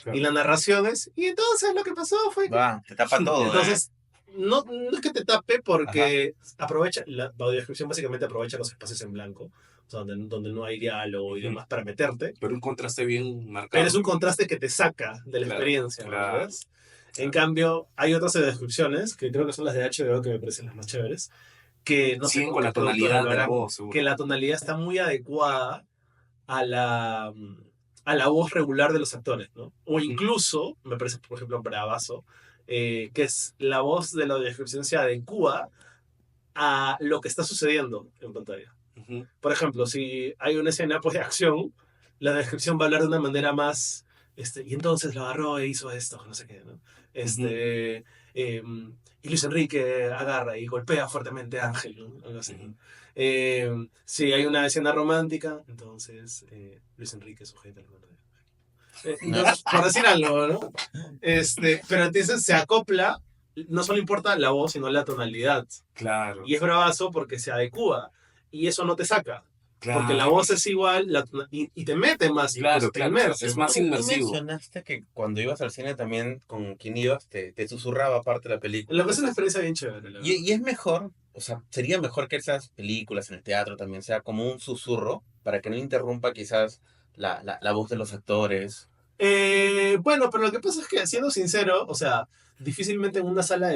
Claro.
Y la narración es, y entonces lo que pasó fue que...
Va, te tapa todo,
Entonces, no es que te tape
Ajá.
porque aprovecha, la audiodescripción básicamente aprovecha los espacios en blanco, o sea, donde no hay diálogo y
Ujú.
demás para meterte,
Pero un contraste bien marcado.
pero es un contraste que te saca de la
Claro,
experiencia,
claro,
¿verdad? En cambio, hay otras descripciones, que creo que son las de HBO, que me parecen las más chéveres, que no sé
Siguen
cómo
con
los
la
productores
tonalidad
lo
de la
harán,
voz, seguro.
que la tonalidad está muy adecuada a a la voz regular de los actores, ¿no? O incluso, me parece, por ejemplo, bravazo, que es la voz de la descripción se adecua a lo que está sucediendo en pantalla.
Ujú.
Por ejemplo, si hay una escena pues, de acción, la descripción va a hablar de una manera más, y entonces lo agarró e hizo esto, no sé qué, ¿no? Y Luis Enrique agarra y golpea fuertemente a Ángel, ¿no? Algo así, ¿no? Si hay una escena romántica, entonces Luis Enrique sujeta la mano de entonces, por decir algo, ¿no? Pero entonces se acopla, no solo importa la voz, sino la tonalidad.
Claro,
Y es bravazo porque se adecua. Y eso no te saca. Porque la
claro,
voz es igual y te mete más,
claro,
pues, te
claro.
inmerse.
Es más
Tú
inmersivo.
mencionaste que cuando ibas al cine también con quien ibas te susurraba parte de la película.
Lo que es una experiencia bien chévere, la verdad.
Y es mejor, o sea, sería mejor que esas películas en el teatro también sea como un susurro para que no interrumpa quizás la voz de los actores.
Bueno, pero lo que pasa es que, siendo sincero, o sea, difícilmente en una sala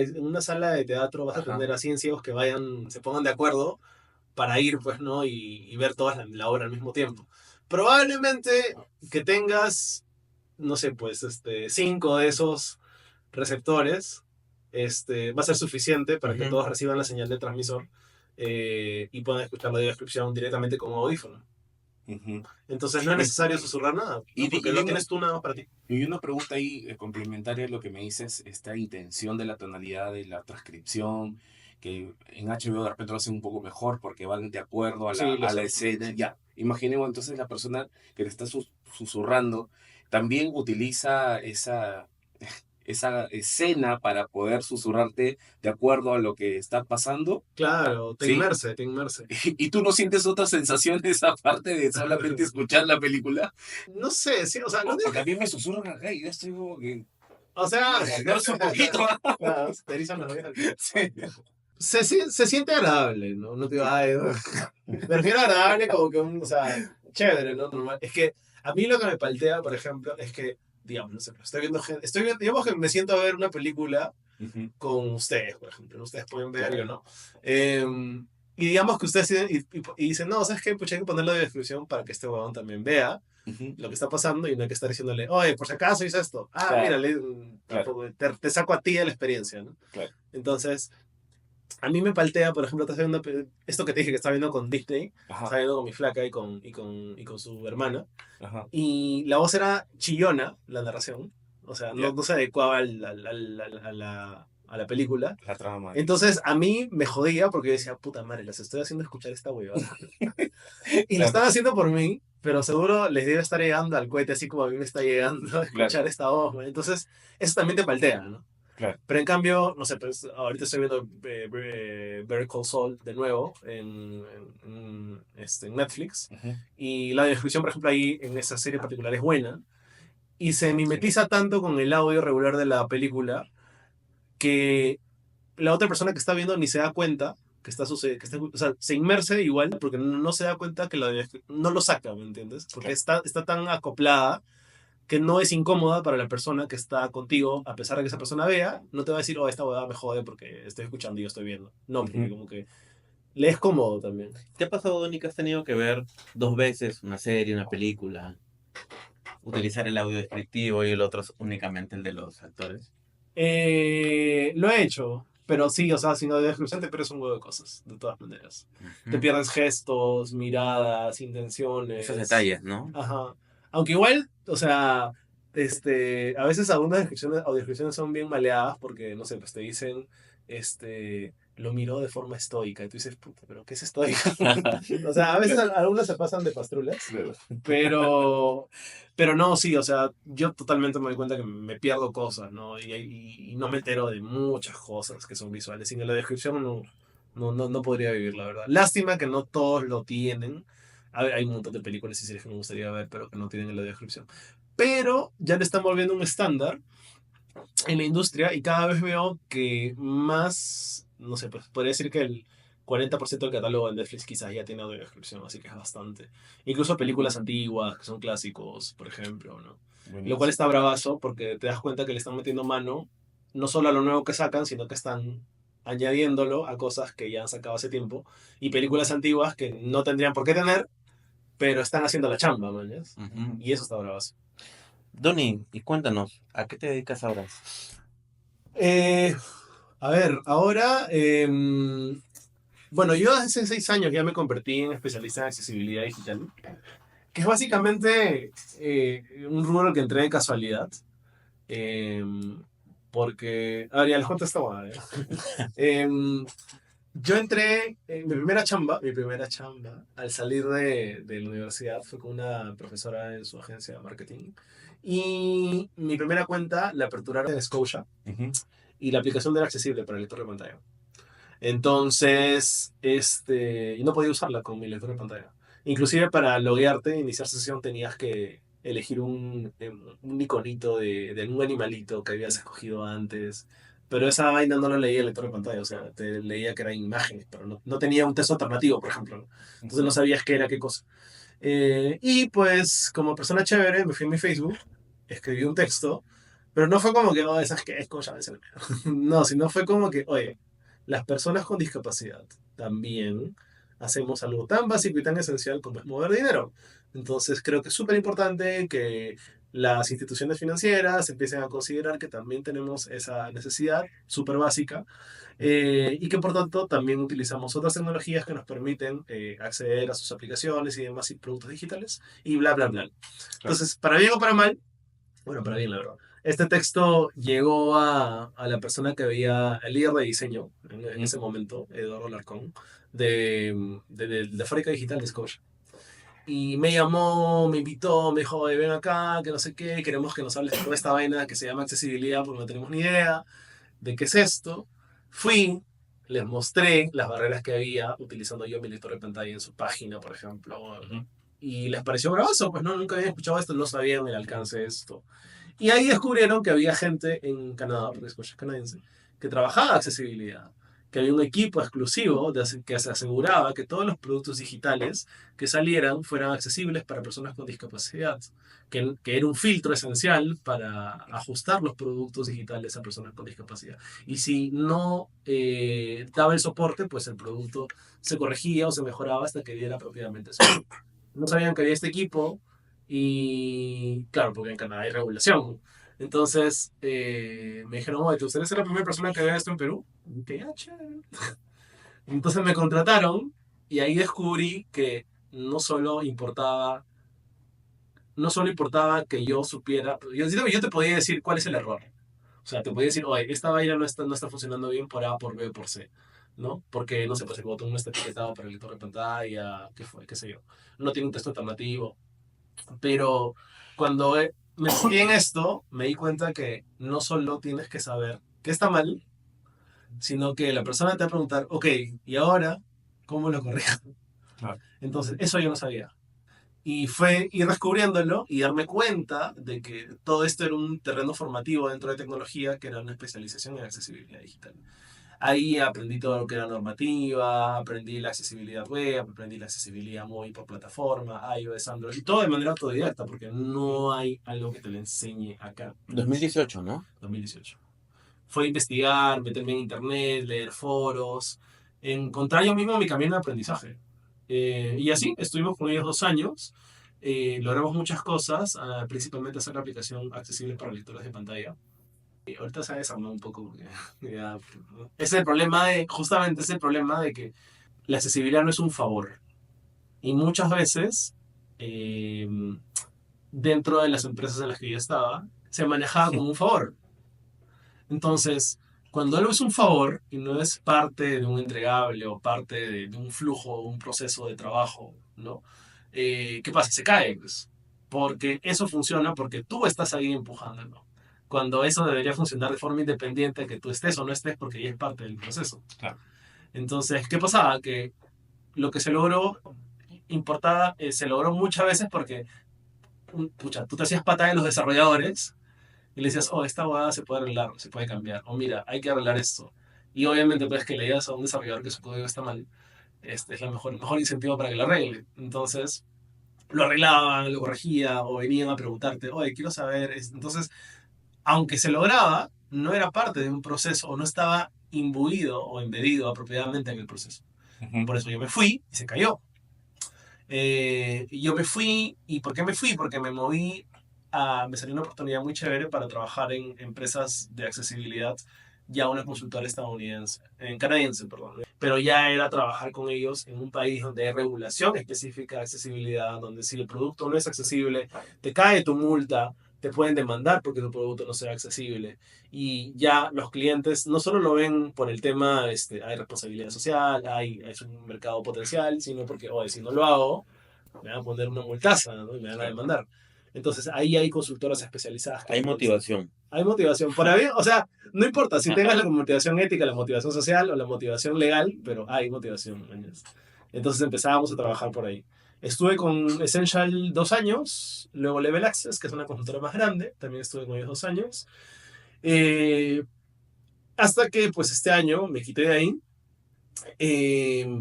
de teatro vas a
Ajá.
tener a 100 ciegos que se pongan de acuerdo para ir, pues, ¿no? Y ver toda la obra al mismo tiempo. Probablemente que tengas, no sé, pues, 5 de esos receptores, va a ser suficiente para que
Ujú.
todos reciban la señal de transmisor y puedan escuchar la descripción directamente con audífono.
Ujú.
Entonces no es necesario susurrar nada, ¿no?
Y,
Porque
y
lo
una,
tienes tú nada más para ti.
y una pregunta ahí complementaria a lo que me dices, esta intención de la tonalidad de la transcripción, que en HBO de repente lo hacen un poco mejor porque van de acuerdo a
Sí, lo
a la
sé.
escena. Ya, imaginemos entonces la persona que te está susurrando también utiliza esa escena para poder susurrarte de acuerdo a lo que está pasando,
Claro, te
¿sí?
inmerse, te inmerse.
¿Y tú no sientes otras sensaciones aparte de solamente escuchar la película?
No sé, sí, o sea, lo único
Porque a mí me susurran acá y yo estoy como que...
o sea,
un poquito.
claro, te erizan las orejas.
Sí.
Se siente agradable, ¿no? No te digo, ay, no. Me refiero a agradable como que o sea, chévere, ¿no? Normal. Es que a mí lo que me paltea, por ejemplo, es que, digamos, no sé, pero estoy viendo, digamos que me siento a ver una película
Ujú.
con ustedes, por ejemplo, ¿no? Ustedes pueden ver,
Claro.
yo no. Y digamos que ustedes y dicen, no, ¿sabes qué? Pues hay que ponerlo de descripción para que este huevón también vea
Ujú.
lo que está pasando y no hay que estar diciéndole, oye, por si acaso hice esto. Ah,
Claro.
mira,
Claro.
te saco a ti de la experiencia, ¿no?
Claro.
Entonces, a mí me paltea, por ejemplo, estás viendo esto que te dije que estaba viendo con Disney,
Ajá.
estaba viendo con mi flaca y con su hermana,
Ajá.
y la voz era chillona, la narración, o sea,
Ya.
no se adecuaba a la película.
La trama.
Entonces a mí me jodía porque yo decía, puta madre, las estoy haciendo escuchar esta huevada. Y lo
Claro.
están haciendo por mí, pero seguro les debe estar llegando al cohete así como a mí me está llegando a escuchar
Claro.
esta voz, ¿no? Entonces eso también te paltea, ¿no?
Claro.
Pero en cambio, no sé, pues ahorita estoy viendo Better Call Saul de nuevo en Netflix.
Ujú.
Y la descripción, por ejemplo, ahí en esa serie en particular es buena. Y se mimetiza tanto con el audio regular de la película que la otra persona que está viendo ni se da cuenta que está sucediendo, o sea, se inmerse igual porque no se da cuenta que no lo saca, ¿me entiendes? Porque
Claro.
está tan acoplada que no es incómoda para la persona que está contigo, a pesar de que esa persona vea, no te va a decir, oh, esta huevada me jode porque estoy escuchando y yo estoy viendo. No, porque
Ujú.
como que le es cómodo también.
¿Te ha pasado, Donny, que has tenido que ver dos veces una serie, una película, utilizar el audio descriptivo y el otro es únicamente el de los actores?
Lo he hecho, pero sí, o sea, si no es te pierdes un huevo de cosas, de todas maneras. Te
Ujú.
pierdes gestos, miradas,
Esos
intenciones.
detalles, ¿no?
Ajá. Aunque igual, o sea, a veces algunas descripciones o descripciones son bien maleadas porque, no sé, pues te dicen, lo miró de forma estoica. Y tú dices, puta, pero ¿qué es estoica? O sea, a veces algunas se pasan de pastrulas.
Claro.
Pero, pero no, sí, o sea, yo totalmente me doy cuenta que me pierdo cosas, ¿no? Y no me entero de muchas cosas que son visuales. Sin la descripción no podría vivir, la verdad. Lástima que no todos lo tienen. A ver, hay un montón de películas y series que me gustaría ver, pero que no tienen la descripción. Pero ya le están volviendo un estándar en la industria y cada vez veo que más, no sé, pues podría decir que el 40% del catálogo de Netflix quizás ya tiene audiodescripción, así que es bastante. Incluso películas antiguas, que son clásicos, por ejemplo, ¿no? Lo cual
Buenísimo.
está bravazo porque te das cuenta que le están metiendo mano no solo a lo nuevo que sacan, sino que están añadiéndolo a cosas que ya han sacado hace tiempo y películas antiguas que no tendrían por qué tener, pero están haciendo la chamba, man. ¿Ya?
Ujú.
Y eso está bravazo.
Donny, y cuéntanos, ¿a qué te dedicas ahora?
Eh, a ver, ahora, bueno, yo hace 6 años ya me convertí en especialista en accesibilidad digital, que es básicamente un rubro que entré de casualidad, eh, porque, a ver, ya les cuento esta huevada, ¿ya? Yo entré, mi primera chamba, al salir de la universidad fue con una profesora en su agencia de marketing, y mi primera cuenta la aperturaron en Scotia,
Ujú.
y la aplicación era accesible para el lector de pantalla. Entonces, yo no podía usarla con mi lector de pantalla. Inclusive para loguearte, iniciar sesión, tenías que elegir un iconito de algún animalito que habías escogido antes. Pero esa vaina no lo leía el lector de pantalla, o sea, te leía que eran imágenes, pero no tenía un texto alternativo, por ejemplo, ¿no? Entonces no sabías qué era qué cosa. Y pues, como persona chévere, me fui a mi Facebook, escribí un texto, pero no fue como que, oh, ¿sabes qué? Es como ya ves. No, sino fue como que, oye, las personas con discapacidad también hacemos algo tan básico y tan esencial como es mover dinero. Entonces creo que es súper importante que las instituciones financieras empiecen a considerar que también tenemos esa necesidad súper básica y que por tanto también utilizamos otras tecnologías que nos permiten acceder a sus aplicaciones y demás y productos digitales y bla, bla, bla.
Claro.
Entonces, para bien o para mal, bueno, para bien, la verdad. Este texto llegó a la persona que veía el líder de diseño en ese momento, Eduardo Larcón, de Fábrica Digital de Scotia. Y me llamó, me invitó, me dijo, "Oye, ven acá, que no sé qué, queremos que nos hables de toda esta vaina que se llama accesibilidad porque no tenemos ni idea de qué es esto". Fui, les mostré las barreras que había utilizando yo mi lector de pantalla en su página, por ejemplo.
Ujú.
Y les pareció bravazo, pues no, nunca habían escuchado esto, no sabían el alcance de esto. Y ahí descubrieron que había gente en Canadá, porque Scotia es canadiense, que trabajaba accesibilidad, que había un equipo exclusivo que se aseguraba que todos los productos digitales que salieran fueran accesibles para personas con discapacidad, que era un filtro esencial para ajustar los productos digitales a personas con discapacidad. Y si no daba el soporte, pues el producto se corregía o se mejoraba hasta que diera propiamente soporte. No sabían que había este equipo y claro, porque en Canadá hay regulación. Entonces me dijeron, oye, ¿tú eres la primera persona que vea esto en Perú? Y que, ah, chévere. Entonces me contrataron y ahí descubrí que no solo importaba que yo supiera, yo te podía decir cuál es el error. O sea, te podía decir, oye, esta vaina no está funcionando bien por A, por B, por C. ¿No? Porque, no sé, pues el botón no está etiquetado para el lector de pantalla, ¿qué fue? ¿Qué sé yo? No tiene un texto alternativo. Pero cuando me metí en esto, me di cuenta que no solo tienes que saber qué está mal, sino que la persona te va a preguntar, ok, ¿y ahora cómo lo corrijo?
Claro.
Entonces, eso yo no sabía. Y fue ir descubriéndolo y darme cuenta de que todo esto era un terreno formativo dentro de tecnología, que era una especialización en accesibilidad digital. Ahí aprendí todo lo que era normativa, aprendí la accesibilidad web, aprendí la accesibilidad móvil por plataforma, iOS, Android, y todo de manera autodidacta, porque no hay algo que te lo enseñe acá.
2018, ¿no?
2018. Fue investigar, meterme en internet, leer foros, encontrar yo mismo mi camino de aprendizaje. Y así, estuvimos con ellos 2 años, logramos muchas cosas, principalmente hacer la aplicación accesible para lectores de pantalla. Y ahorita se ha desarmado un poco, porque ya, es el problema justamente es el problema de que la accesibilidad no es un favor. Y muchas veces, eh, dentro de las empresas en las que yo estaba, se manejaba como un favor. Entonces, cuando algo es un favor y no es parte de un entregable o parte de un flujo o un proceso de trabajo, ¿no? ¿Qué pasa? Se cae, pues. Porque eso funciona porque tú estás ahí empujándolo. Cuando eso debería funcionar de forma independiente, que tú estés o no estés, porque ya es parte del proceso.
Claro.
Entonces, ¿qué pasaba? Que lo que se logró, se logró muchas veces porque, pucha, tú te hacías pata de los desarrolladores y le decías, oh, esta hueá se puede arreglar, se puede cambiar, o mira, hay que arreglar esto. Y obviamente, pues que le digas a un desarrollador que su código está mal, este es el mejor incentivo para que lo arregle. Entonces, lo arreglaban, lo corregía, o venían a preguntarte, oye, quiero saber. Entonces, aunque se lograba, no era parte de un proceso, o no estaba imbuido o embedido apropiadamente en el proceso.
Ujú.
Por eso yo me fui y se cayó. Yo me fui, ¿y por qué me fui? Porque me salió una oportunidad muy chévere para trabajar en empresas de accesibilidad, ya una consultora estadounidense, canadiense, perdón. Pero ya era trabajar con ellos en un país donde hay regulación específica de accesibilidad, donde si el producto no es accesible, te cae tu multa, te pueden demandar porque tu producto no sea accesible. Y ya los clientes no solo lo ven por el tema, hay responsabilidad social, es un mercado potencial, sino porque, oye, si no lo hago, me van a poner una multaza, ¿no? Y me van a
Claro.
demandar. Entonces ahí hay consultoras especializadas que
Hay
te dicen,
motivación.
hay motivación. Para mí, o sea, no importa si tengas la motivación ética, la motivación social o la motivación legal, pero hay motivación. ¿Mañas? Entonces empezábamos a trabajar por ahí. Estuve con Essential 2 años, luego Level Access, que es una consultora más grande, también estuve con ellos 2 años. Eh, Hasta que pues este año me quité de ahí,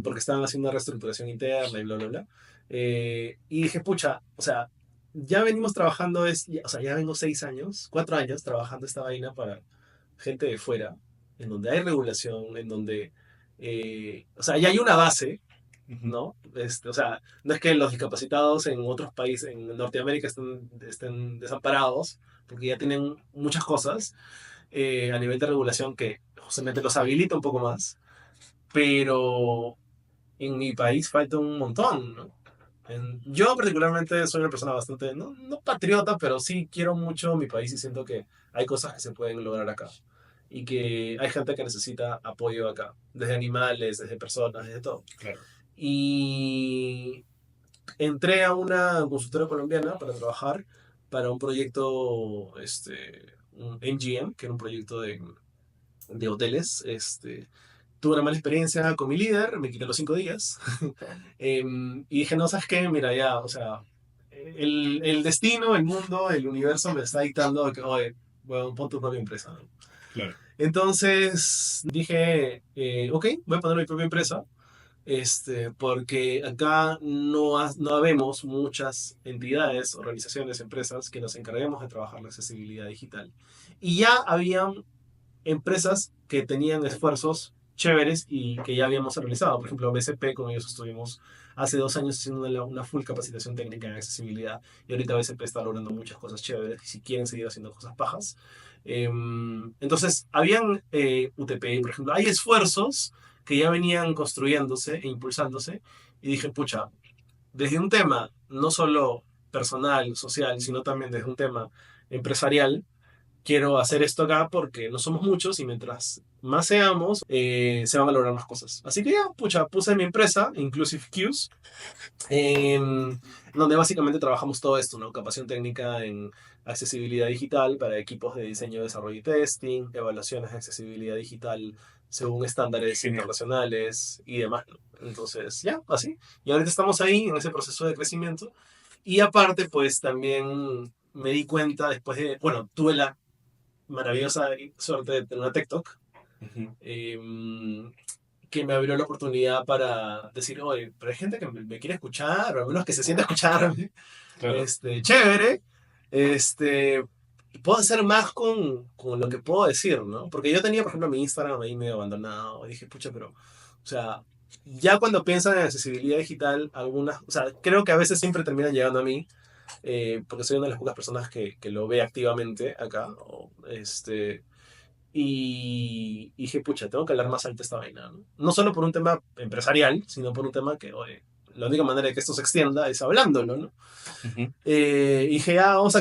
porque estaban haciendo una reestructuración interna y bla, bla, bla. Y dije, pucha, o sea, ya venimos trabajando, o sea, ya vengo 6 años, 4 años trabajando esta vaina para gente de fuera, en donde hay regulación, en donde, o sea, ya hay una base,
Ujú.
¿no? O sea, no es que los discapacitados en otros países, en Norteamérica, estén desamparados, porque ya tienen muchas cosas a nivel de regulación que justamente los habilita un poco más, pero en mi país falta un montón, ¿no? Yo particularmente soy una persona bastante, no patriota, pero sí quiero mucho mi país y siento que hay cosas que se pueden lograr acá. Y que hay gente que necesita apoyo acá, desde animales, desde personas, desde todo.
Claro.
Y entré a una consultora colombiana para trabajar para un proyecto, un MGM, que era un proyecto de hoteles. Tuve una mala experiencia con mi líder, me quité los 5 días. Y dije, no, ¿sabes qué? Mira, ya, o sea, el destino, el mundo, el universo me está dictando que, oye, bueno, pon tu propia empresa, ¿no?
Claro.
Entonces dije, ok, voy a poner mi propia empresa, porque acá no habemos muchas entidades, organizaciones, empresas que nos encarguemos de trabajar la accesibilidad digital. Y ya habían empresas que tenían esfuerzos chéveres y que ya habíamos realizado. Por ejemplo, BCP, con ellos estuvimos hace 2 años haciendo una full capacitación técnica en accesibilidad y ahorita BCP está logrando muchas cosas chéveres y si quieren seguir haciendo cosas pajas. Entonces, habían UTP, por ejemplo, hay esfuerzos que ya venían construyéndose e impulsándose y dije, pucha, desde un tema no solo personal, social, sino también desde un tema empresarial, quiero hacer esto acá porque no somos muchos y mientras más seamos, se van a lograr más cosas. Así que ya, pucha, puse mi empresa, Inclusive Cues, donde básicamente trabajamos todo esto, ¿no? Capacitación técnica en accesibilidad digital para equipos de diseño, desarrollo y testing, evaluaciones de accesibilidad digital según estándares
Genial.
internacionales y demás, ¿no? Entonces, ya, así. Y ahorita estamos ahí en ese proceso de crecimiento. Y aparte, pues también me di cuenta después de, bueno, tuve la maravillosa suerte de tener una TikTok.
Ujú.
Que me abrió la oportunidad para decir, oye, pero hay gente que me quiere escuchar, o al menos que se sienta a escucharme,
Claro.
chévere, este, puedo hacer más con lo que puedo decir, ¿no? Porque yo tenía, por ejemplo, mi Instagram ahí medio abandonado, y dije, pucha, pero, o sea, ya cuando piensan en accesibilidad digital, algunas, o sea, creo que a veces siempre terminan llegando a mí, porque soy una de las pocas personas que lo ve activamente acá, y dije, pucha, tengo que hablar más alto esta vaina, ¿no? No solo por un tema empresarial, sino por un tema que, oye, la única manera de que esto se extienda es hablándolo, ¿no?
Ujú.
Y dije, ah, vamos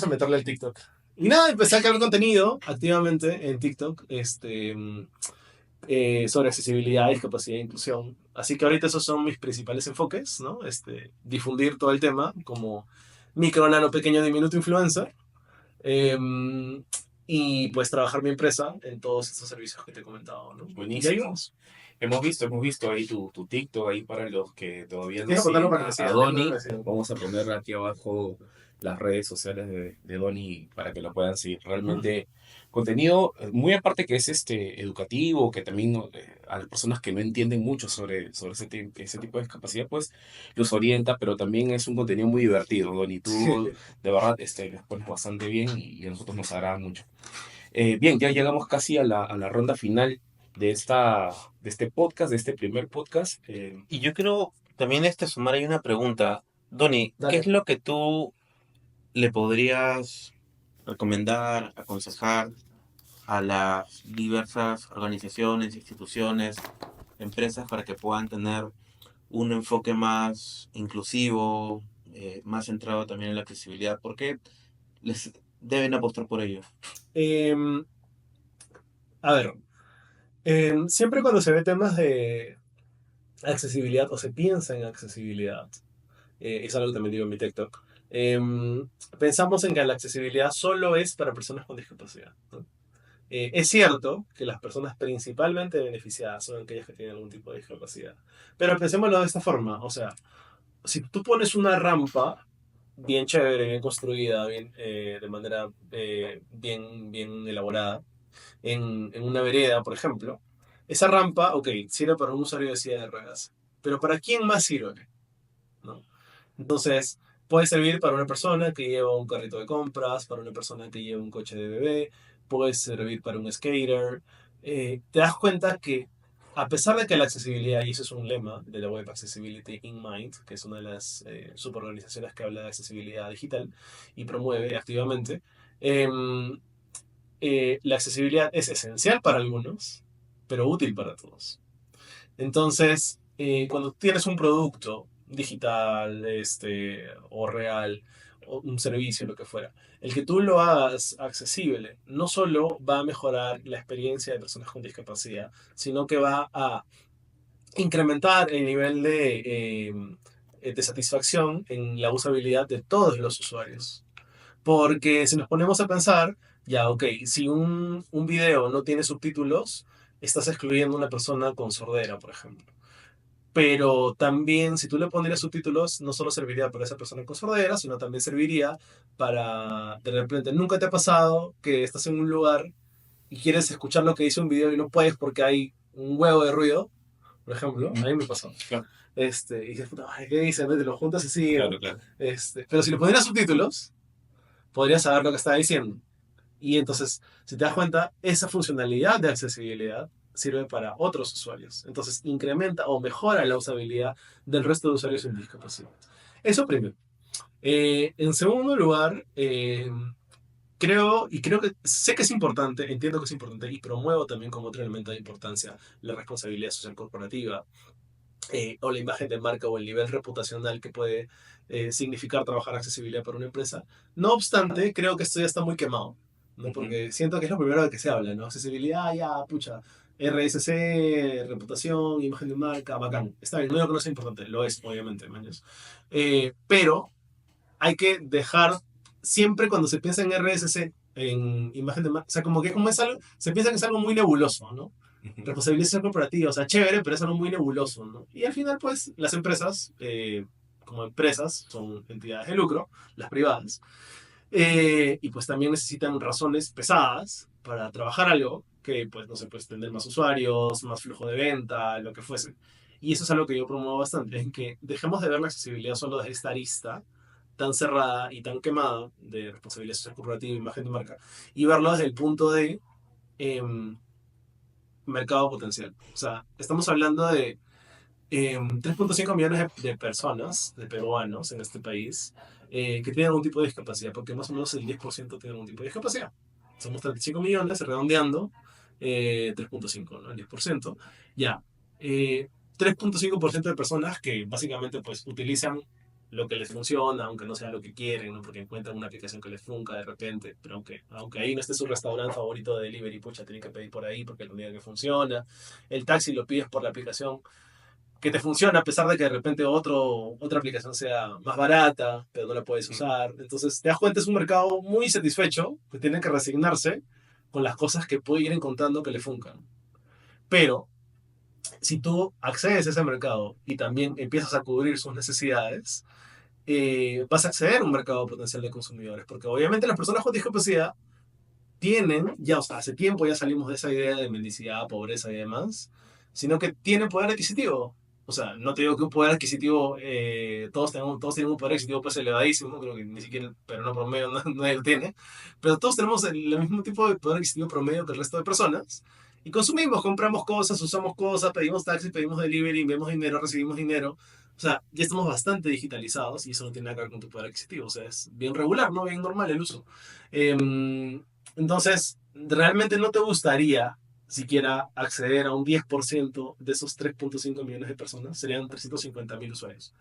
a meterle al TikTok. Y nada, empecé a crear contenido activamente en TikTok, sobre accesibilidad, discapacidad e inclusión. Así que ahorita esos son mis principales enfoques, ¿no? Difundir todo el tema como micro, nano, pequeño, diminuto influencer. em, y pues trabajar mi empresa en todos estos servicios que te he comentado, ¿no? Y ahí
Buenísimo.
vamos.
Hemos visto ahí tu TikTok, ahí para los que todavía no
Tienes que contarlo
siguen
para que me
a
sigan, déjame que
Donny.
me sigan.
Vamos a poner aquí abajo las redes sociales de Donny para que lo puedan seguir.
Ujú.
Realmente contenido muy aparte que es educativo, que también a las personas que no entienden mucho sobre ese tipo de discapacidad, pues los orienta, pero también es un contenido muy divertido, Donny. Tú de verdad lo pones bastante bien y a nosotros nos agrada mucho. Bien, ya llegamos casi a la ronda final de este podcast, de este primer podcast.
Y yo quiero también sumar ahí una pregunta. Donny, ¿qué es
Dale.
lo que tú le podrías recomendar, aconsejar a las diversas organizaciones, instituciones, empresas para que puedan tener un enfoque más inclusivo, más centrado también en la accesibilidad? ¿Por qué les deben apostar por ello?
Em, a ver, siempre cuando se ve temas de accesibilidad o se piensa en accesibilidad, es algo que también digo en mi TikTok, pensamos en que la accesibilidad solo es para personas con discapacidad, ¿no? Es cierto que las personas principalmente beneficiadas son aquellas que tienen algún tipo de discapacidad, pero pensémoslo de esta forma, o sea, si tú pones una rampa bien chévere, bien construida, bien, de manera bien elaborada, en una vereda, por ejemplo, esa rampa, ok, sirve para un usuario de silla de ruedas, pero ¿para quién más sirve? ¿No? Entonces, puede servir para una persona que lleva un carrito de compras, para una persona que lleva un coche de bebé, puede servir para un skater. Te das cuenta que, a pesar de que la accesibilidad, y eso es un lema de la Web Accessibility in Mind, que es una de las suborganizaciones que habla de accesibilidad digital y promueve activamente, em, la accesibilidad es esencial para algunos, pero útil para todos. Entonces, cuando tienes un producto digital, o real, o un servicio, lo que fuera, el que tú lo hagas accesible, no solo va a mejorar la experiencia de personas con discapacidad, sino que va a incrementar el nivel de satisfacción en la usabilidad de todos los usuarios. Porque si nos ponemos a pensar, ya, ok, si un video no tiene subtítulos, estás excluyendo a una persona con sordera, por ejemplo. Pero también, si tú le pondrías subtítulos, no solo serviría para esa persona con sordera, sino también serviría para, de repente, ¿nunca te ha pasado que estás en un lugar y quieres escuchar lo que dice un video y no puedes porque hay un huevo de ruido? Por ejemplo, a
Ujú.
mí me pasó.
Claro,
Y dices, puta madre, ¿qué dicen? Te lo juntas así, ¿no?
claro, claro.
Pero si le pondrías subtítulos, podrías saber lo que está diciendo. Y entonces, si te das cuenta, esa funcionalidad de accesibilidad sirve para otros usuarios. Entonces, incrementa o mejora la usabilidad del resto de usuarios sin discapacidad. Eso primero. En segundo lugar, creo que sé que es importante, entiendo que es importante y promuevo también como otro elemento de importancia la responsabilidad social corporativa, o la imagen de marca o el nivel reputacional que puede significar trabajar accesibilidad para una empresa. No obstante, creo que esto ya está muy quemado, ¿no?
Ujú.
Porque siento que es lo primero de que se habla, ¿no? Accesibilidad, ya, pucha, RSC, reputación, imagen de marca, bacán. Está bien, no digo que no sea importante, lo es, obviamente, maños. Pero hay que dejar, siempre cuando se piensa en RSC, en imagen de marca, o sea, como que como es algo, se piensa que es algo muy nebuloso, ¿no?
Ujú.
Responsabilidad corporativa, o sea, chévere, pero es algo muy nebuloso, ¿no? Y al final, pues, las empresas, como empresas, son entidades de lucro, las privadas, y pues también necesitan razones pesadas para trabajar algo que, pues, no sé, pues tener más usuarios, más flujo de venta, lo que fuese. Y eso es algo que yo promuevo bastante, en que dejemos de ver la accesibilidad solo desde esta arista tan cerrada y tan quemada de responsabilidad social corporativa, imagen de marca, y verlo desde el punto de em, mercado potencial. O sea, estamos hablando de 3.5 millones de personas, de peruanos en este país, que tienen algún tipo de discapacidad, porque más o menos el 10% tiene algún tipo de discapacidad. Somos 35 millones, redondeando, 3.5, ¿no? El 10%. Ya, 3.5% de personas que básicamente pues utilizan lo que les funciona, aunque no sea lo que quieren, ¿no? Porque encuentran una aplicación que les funca de repente, pero aunque ahí no esté su restaurante favorito de delivery, pucha, tienen que pedir por ahí porque es la única que funciona. El taxi lo pides por la aplicación que te funciona a pesar de que de repente otra aplicación sea más barata, pero no la puedes usar. Entonces, te das cuenta, es un mercado muy satisfecho, que tiene que resignarse con las cosas que puede ir encontrando que le funcan. Pero, si tú accedes a ese mercado y también empiezas a cubrir sus necesidades, vas a acceder a un mercado potencial de consumidores, porque obviamente las personas con discapacidad tienen, ya, o sea, hace tiempo ya salimos de esa idea de mendicidad, pobreza y demás, sino que tienen poder adquisitivo. O sea, no te digo que un poder adquisitivo, todos tienen un poder adquisitivo pues elevadísimo, creo que ni siquiera, pero no promedio, nadie lo tiene, pero todos tenemos el mismo tipo de poder adquisitivo promedio que el resto de personas, y consumimos, compramos cosas, usamos cosas, pedimos taxis, pedimos delivery, vemos dinero, recibimos dinero. O sea, ya estamos bastante digitalizados y eso no tiene nada que ver con tu poder adquisitivo. O sea, es bien regular, ¿no? Bien normal el uso. Entonces, realmente no te gustaría siquiera acceder a un 10% de esos 3.5 millones de personas, serían 350.000 usuarios.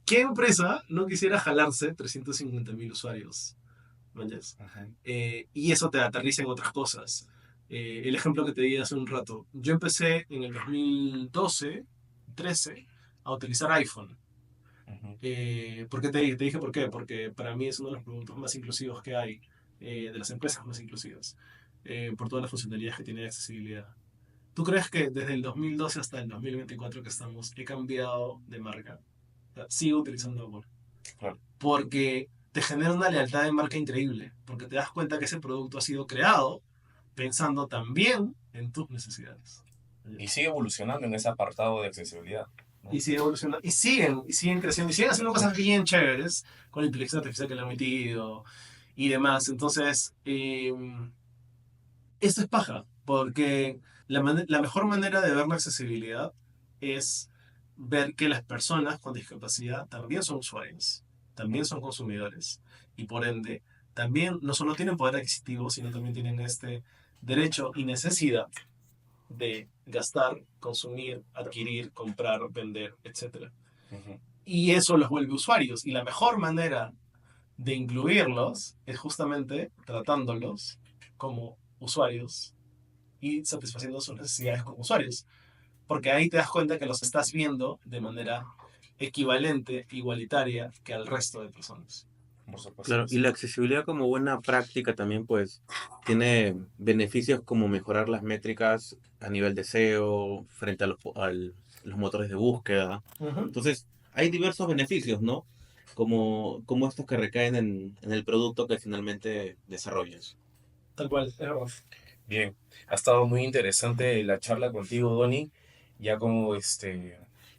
¿Qué empresa no quisiera jalarse 350.000 usuarios? ¿Manches?
Ajá.
Y eso te aterriza en otras cosas. El ejemplo que te di hace un rato. Yo empecé en el 2012, 13, a utilizar iPhone.
Ujú.
¿Por qué te dije por qué? Porque para mí es uno de los productos más inclusivos que hay, de las empresas más inclusivas, por todas las funcionalidades que tiene de accesibilidad. ¿Tú crees que desde el 2012 hasta el 2024 que estamos he cambiado de marca? O sea, sigo utilizando Apple.
Claro.
Porque te genera una lealtad de marca increíble, porque te das cuenta que ese producto ha sido creado pensando también en tus necesidades.
Y sigue evolucionando en ese apartado de accesibilidad, ¿no?
Y sigue evolucionando, y siguen creciendo, y siguen haciendo cosas bien chéveres con la inteligencia artificial que le han metido y demás. Entonces, esto es paja, porque la mejor manera de ver la accesibilidad es ver que las personas con discapacidad también son usuarios, también son consumidores, y por ende, también no solo tienen poder adquisitivo, sino también tienen este derecho y necesidad de gastar, consumir, adquirir, comprar, vender, etc.
Ujú.
Y eso los vuelve usuarios. Y la mejor manera de incluirlos es justamente tratándolos como usuarios y satisfaciendo sus necesidades como usuarios. Porque ahí te das cuenta que los estás viendo de manera equivalente, igualitaria que al resto de personas.
Por supuesto
Claro,
que
y
sí.
la accesibilidad como buena práctica también pues tiene beneficios como mejorar las métricas a nivel de SEO frente a los motores de búsqueda.
Ujú.
Entonces, hay diversos beneficios, ¿no? Como estos que recaen en el producto que finalmente desarrollas.
Tal cual, es verdad.
Bien, ha estado muy interesante la charla contigo, Donny. Ya como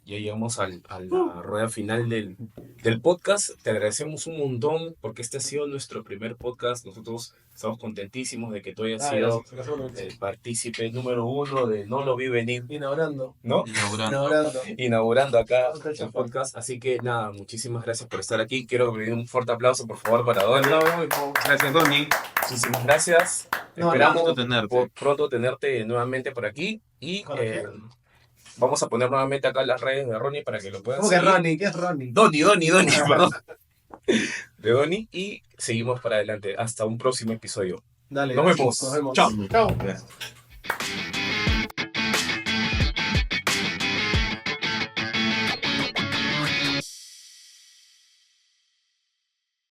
ya llegamos a la rueda final del podcast. Te agradecemos un montón porque este ha sido nuestro primer podcast. Nosotros estamos contentísimos de que tú hayas sido
Gracias, gracias por la
el
invitación.
partícipe número uno de No Lo Vi Venir,
Inaugurando.
¿no?
Inaugurando.
Inaugurando acá
Vamos a
el
chafar.
podcast. Así que nada, muchísimas gracias por estar aquí. Quiero que me den un fuerte aplauso, por favor, para Donny.
Gracias, Donny.
Muchísimas gracias.
No,
Esperamos
gusto tenerte.
pronto tenerte nuevamente por aquí y
Cuando quieran.
vamos a poner nuevamente acá las redes de Ronnie para que lo puedan
¿Cómo que
seguir.
Ronnie? ¿Qué es Ronnie?
Donny, perdón. De Donny y seguimos para adelante. Hasta un próximo episodio.
Dale,
Nos
gracias.
vemos.
Nos vemos.
Chao.
Chao.
Gracias.